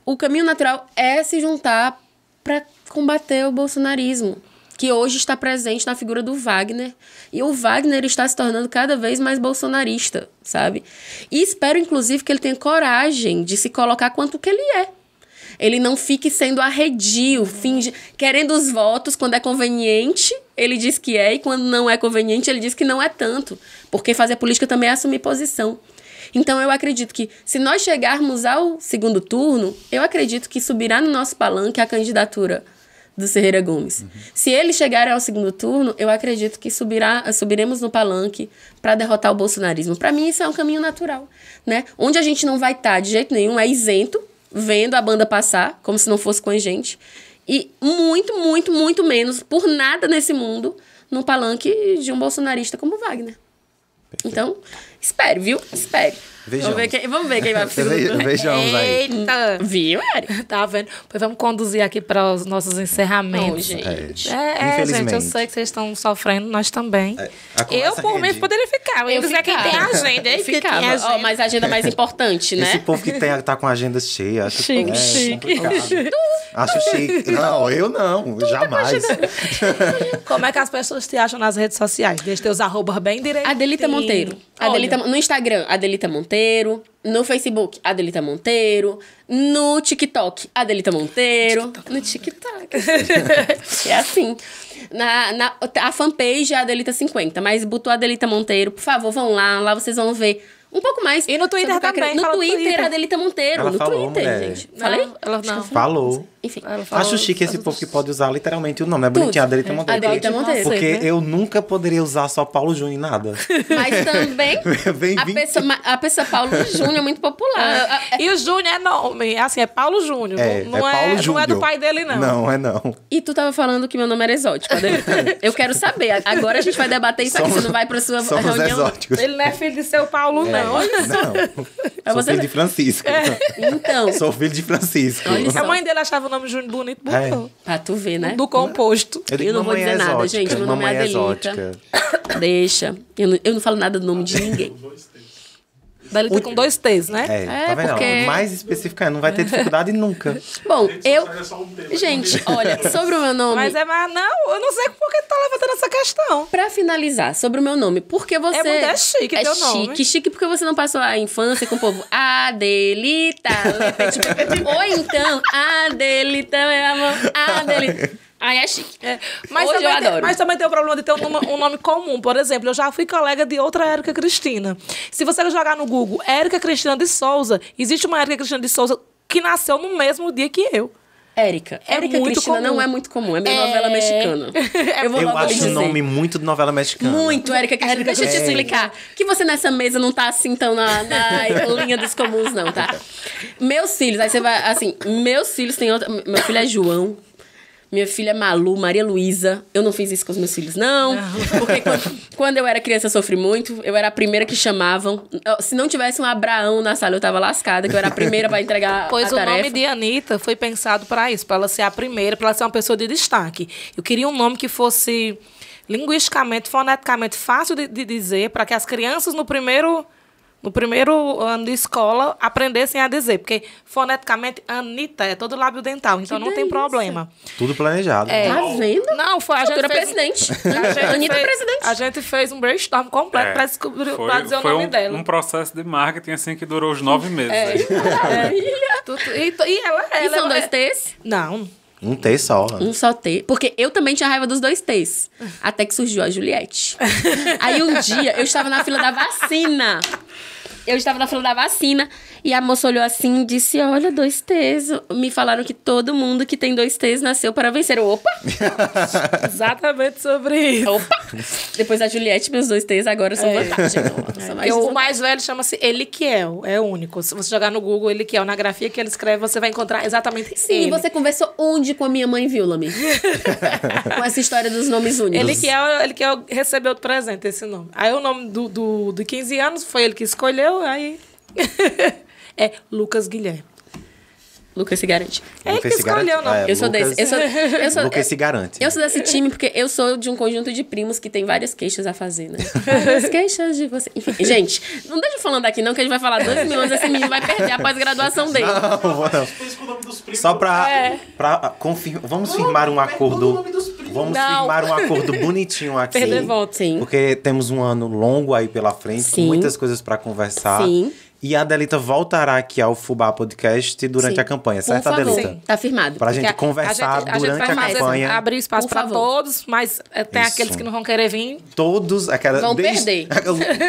o caminho natural é se juntar para combater o bolsonarismo, que hoje está presente na figura do Wagner. E o Wagner está se tornando cada vez mais bolsonarista, sabe? E espero, inclusive, que ele tenha coragem de se colocar quanto que ele é. Ele não fique sendo arredio, querendo os votos quando é conveniente, ele diz que é, e quando não é conveniente, ele diz que não é tanto. Porque fazer política também é assumir posição. Então, eu acredito que, se nós chegarmos ao segundo turno, eu acredito que subirá no nosso palanque a candidatura do Ferreira Gomes. Se ele chegar ao segundo turno, eu acredito que subiremos no palanque para derrotar o bolsonarismo. Para mim, isso é um caminho natural, né? Onde a gente não vai estar de jeito nenhum é isento, vendo a banda passar, como se não fosse com a gente, e muito menos, por nada nesse mundo, no palanque de um bolsonarista como Wagner. Perfeito. Então, espere, viu? Espere. Vamos ver quem vai pro segundo turno. Vejamos aí. Eita! Viu, Ari? Tá vendo? Pois vamos conduzir aqui para os nossos encerramentos. Gente. Infelizmente. Gente, eu sei que vocês estão sofrendo, nós também. A conversa Eu, por mim, rende. poderia ficar. Eu dizer quem tem agenda. Eu ficava. Mas a agenda mais importante, né? Esse povo que tá com a agenda cheia, acho Chique. complicado. Acho chique. Não, eu não. Jamais. Como é que as pessoas te acham nas redes sociais? Deixa teus arrobas bem direitinho. Adelita Monteiro. No Instagram, Adelita Monteiro. No Facebook, Adelita Monteiro. No TikTok, Adelita Monteiro. No TikTok. É assim. A fanpage é Adelita 50, mas botou Adelita Monteiro. Por favor, vão lá. Lá vocês vão ver Um pouco mais. E no Twitter sobre o que também, No fala no Twitter, Twitter. a Adelita Monteiro. Ela no falou, Twitter, mulher. gente. Falei? Ela não. Falou. Enfim. Ela falou Acho chique esse povo que pode usar literalmente o nome. É bonitinho, Adelita Monteiro. Adelita Monteiro. Porque né? eu nunca poderia usar só Paulo Júnior em nada. Mas também, Vem a pessoa Paulo Júnior é muito popular. E o Júnior é nome, assim, é Paulo Júnior. Não Paulo Júnior. Não é do pai dele, não. Não, é não. E tu tava falando que meu nome era exótico, Adelita. Eu quero saber. Agora a gente vai debater isso aqui. Você não vai pra sua Somos reunião. exóticos. Ele não é filho de seu Paulo, não. Não. Sou você filho ver. de Francisco. Então, Sou filho de Francisco. Olha A mãe dele achava o nome Júnior bonito, botou. pra tu ver, né? Do composto. Eu digo, Eu não vou mamãe dizer nada, exótica, gente. Meu nome é mamãe Adelita. exótica. Deixa. Eu não falo nada do nome de ninguém. Adelita com 2 T's, né? Tá vendo? porque- Mais específica, não vai ter dificuldade nunca. Bom, Gente, olha, sobre o meu nome... Mas não, eu não sei por que tu tá levantando essa questão. Pra finalizar, sobre o meu nome, porque você... É chique teu nome. Chique porque você não passou a infância com o povo Adelita, lepete, pepete. Ou então, Adelita, meu amor, Adelita. Aí é chique. Mas, Hoje eu adoro. mas também tem o problema de ter um nome comum. Por exemplo, eu já fui colega de outra Érica Cristina. Se você jogar no Google Érica Cristina de Souza, existe uma Érica Cristina de Souza que nasceu no mesmo dia que eu. Érica muito Cristina comum. não é muito comum, é meio novela mexicana. Eu vou Eu logo lhe acho dizer. o nome muito de novela mexicana. Muito, Érica Cristina. Deixa eu te explicar. Que você nessa mesa não tá assim tão na linha dos comuns, não, tá? Meus filhos, aí você vai, assim, meus filhos têm outra... Meu filho é João. Minha filha é Malu, Maria Luísa. Eu não fiz isso com os meus filhos, não. Porque quando eu era criança, eu sofri muito. Eu era a primeira que chamavam. Se não tivesse um Abraão na sala, eu tava lascada, que eu era a primeira pra entregar Pois a o tarefa. nome de Anitta foi pensado para isso, para ela ser a primeira, para ela ser uma pessoa de destaque. Eu queria um nome que fosse linguisticamente, foneticamente fácil de dizer, para que as crianças no primeiro ano de escola aprendessem a dizer. Porque foneticamente, Anitta é todo lábio dental, então não tem delícia. problema. Tudo planejado. Tá vendo? Não, foi a gente Futura fez... presidente. A gente Anitta fez- presidente. A gente fez um brainstorm completo para descobrir, para dizer o nome dela. Um processo de marketing assim que durou os 9 meses. E ela E são ela- 2 T's? Não. Um T só. Um só T. Porque eu também tinha raiva dos 2 T's. Até que surgiu a Juliette. Aí um dia, eu estava na fila da vacina. E a moça olhou assim e disse, olha, 2 T's. Me falaram que todo mundo que tem 2 T's nasceu para vencer. Opa! Exatamente sobre isso. Opa! Depois da Juliette, meus 2 T's agora são vantagem. Nossa, mas O mais velho chama-se Eliquiel, é único. Se você jogar no Google Eliquiel, na grafia que ele escreve, você vai encontrar exatamente Sim, ele. você conversou onde com a minha mãe, Vilami? Com essa história dos nomes únicos. Eliquiel recebeu de presente esse nome. Aí o nome de 15 anos foi ele que escolheu, aí... é Lucas Guilherme. Lucas se garante. Ele que escolheu, não. Eu sou desse. Eu sou, Lucas se garante. eu sou desse time porque eu sou de um conjunto de primos que tem várias queixas a fazer, né? Várias queixas de você. Enfim, gente, não deixa eu falando aqui não, que a gente vai falar 2 mil anos, esse menino vai perder a pós-graduação dele. Não. Só pra confirmar. Vamos firmar um acordo. Vamos Não. firmar um acordo bonitinho aqui. Perder voto. Sim. Porque temos um ano longo aí pela frente, Sim. com muitas coisas pra conversar. Sim. E a Adelita voltará aqui ao Fubá Podcast durante Sim. a campanha, Por certo, favor. Adelita? Sim. Tá firmado. Pra gente Porque conversar a gente durante a vai fazer, campanha. abrir espaço Por para favor. todos, mas tem Isso. aqueles que não vão querer vir. Todos, Vão perder.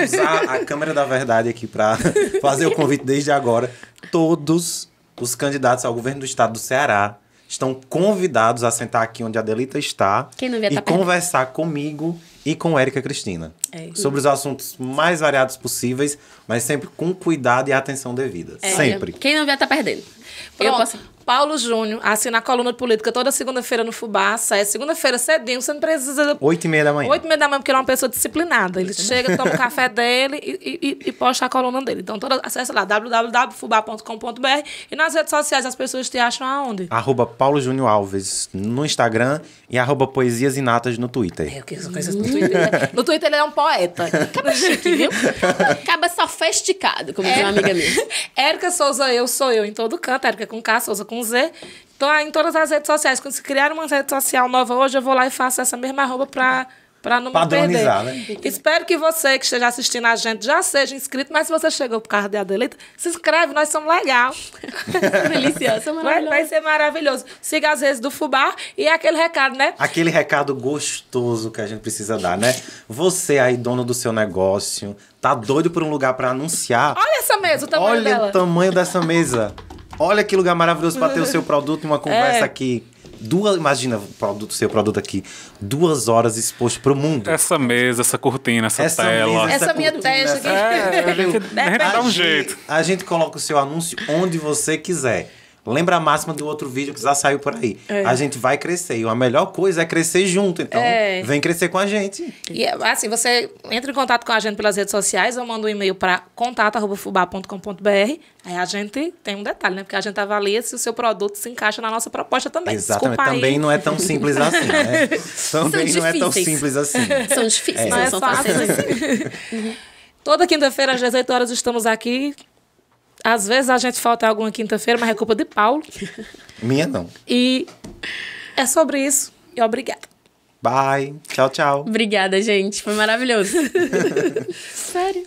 Usar a câmera da verdade aqui pra fazer o convite desde agora. Todos os candidatos ao governo do estado do Ceará estão convidados a sentar aqui onde a Adelita está Quem não vier e tá perto. conversar comigo e com Érica Cristina. Sobre os assuntos mais variados possíveis, mas sempre com cuidado e atenção devida. Sempre. Quem não vier tá perdendo. Eu Pronto. posso... Paulo Júnior assina a coluna de política toda segunda-feira no Fubá. Sai segunda-feira cedinho, você não precisa... 8h30 da manhã. 8h30 da manhã, porque ele é uma pessoa disciplinada. Ele chega, toma o café dele e posta a coluna dele. Então, acessa lá, www.fubá.com.br. E nas redes sociais, as pessoas te acham aonde? @Paulo Júnior Alves no Instagram e @Poesias Inatas no Twitter. É, o que coisas no Twitter. No Twitter ele é um poeta. Acaba chique, viu? Acaba sofisticado, como diz uma amiga minha. Érica Souza, eu sou eu em todo canto. Érica com K, Souza com Z. Tô em todas as redes sociais. Quando se criar uma rede social nova hoje, eu vou lá e faço essa mesma arroba pra Pra não me Padronizar, perder. né? Espero que você que esteja assistindo a gente já seja inscrito, mas se você chegou por causa de Adelita, se inscreve, nós somos legal. Deliciosa, maravilhosa. Vai ser maravilhoso. Siga as redes do Fubá e é aquele recado, né? Aquele recado gostoso que a gente precisa dar, né? Você aí, dono do seu negócio, tá doido por um lugar pra anunciar? Olha essa mesa, o tamanho Olha dela. o tamanho dessa mesa. Olha que lugar maravilhoso para ter o seu produto, uma conversa aqui. Imagina seu produto aqui, 2 horas exposto pro mundo. Essa mesa, essa cortina, essa tela. Essa minha testa aqui. A gente dá um jeito. A gente coloca o seu anúncio onde você quiser. Lembra a máxima do outro vídeo que já saiu por aí. A gente vai crescer. E a melhor coisa é crescer junto. Então, vem crescer com a gente. E assim, você entra em contato com a gente pelas redes sociais ou manda um e-mail para contato@fubá.com.br. Aí a gente tem um detalhe, né? Porque a gente avalia se o seu produto se encaixa na nossa proposta também. Exatamente. Desculpa Também aí. não é tão simples assim, né? Também não é tão difíceis. simples assim. São difíceis, Não não é são fácil. fáceis. Toda quinta-feira, às 18 horas, estamos aqui. Às vezes a gente falta alguma quinta-feira, mas é culpa de Paulo. Minha não. E é sobre isso. E obrigada. Bye. Tchau, tchau. Obrigada, gente. Foi maravilhoso. Sério.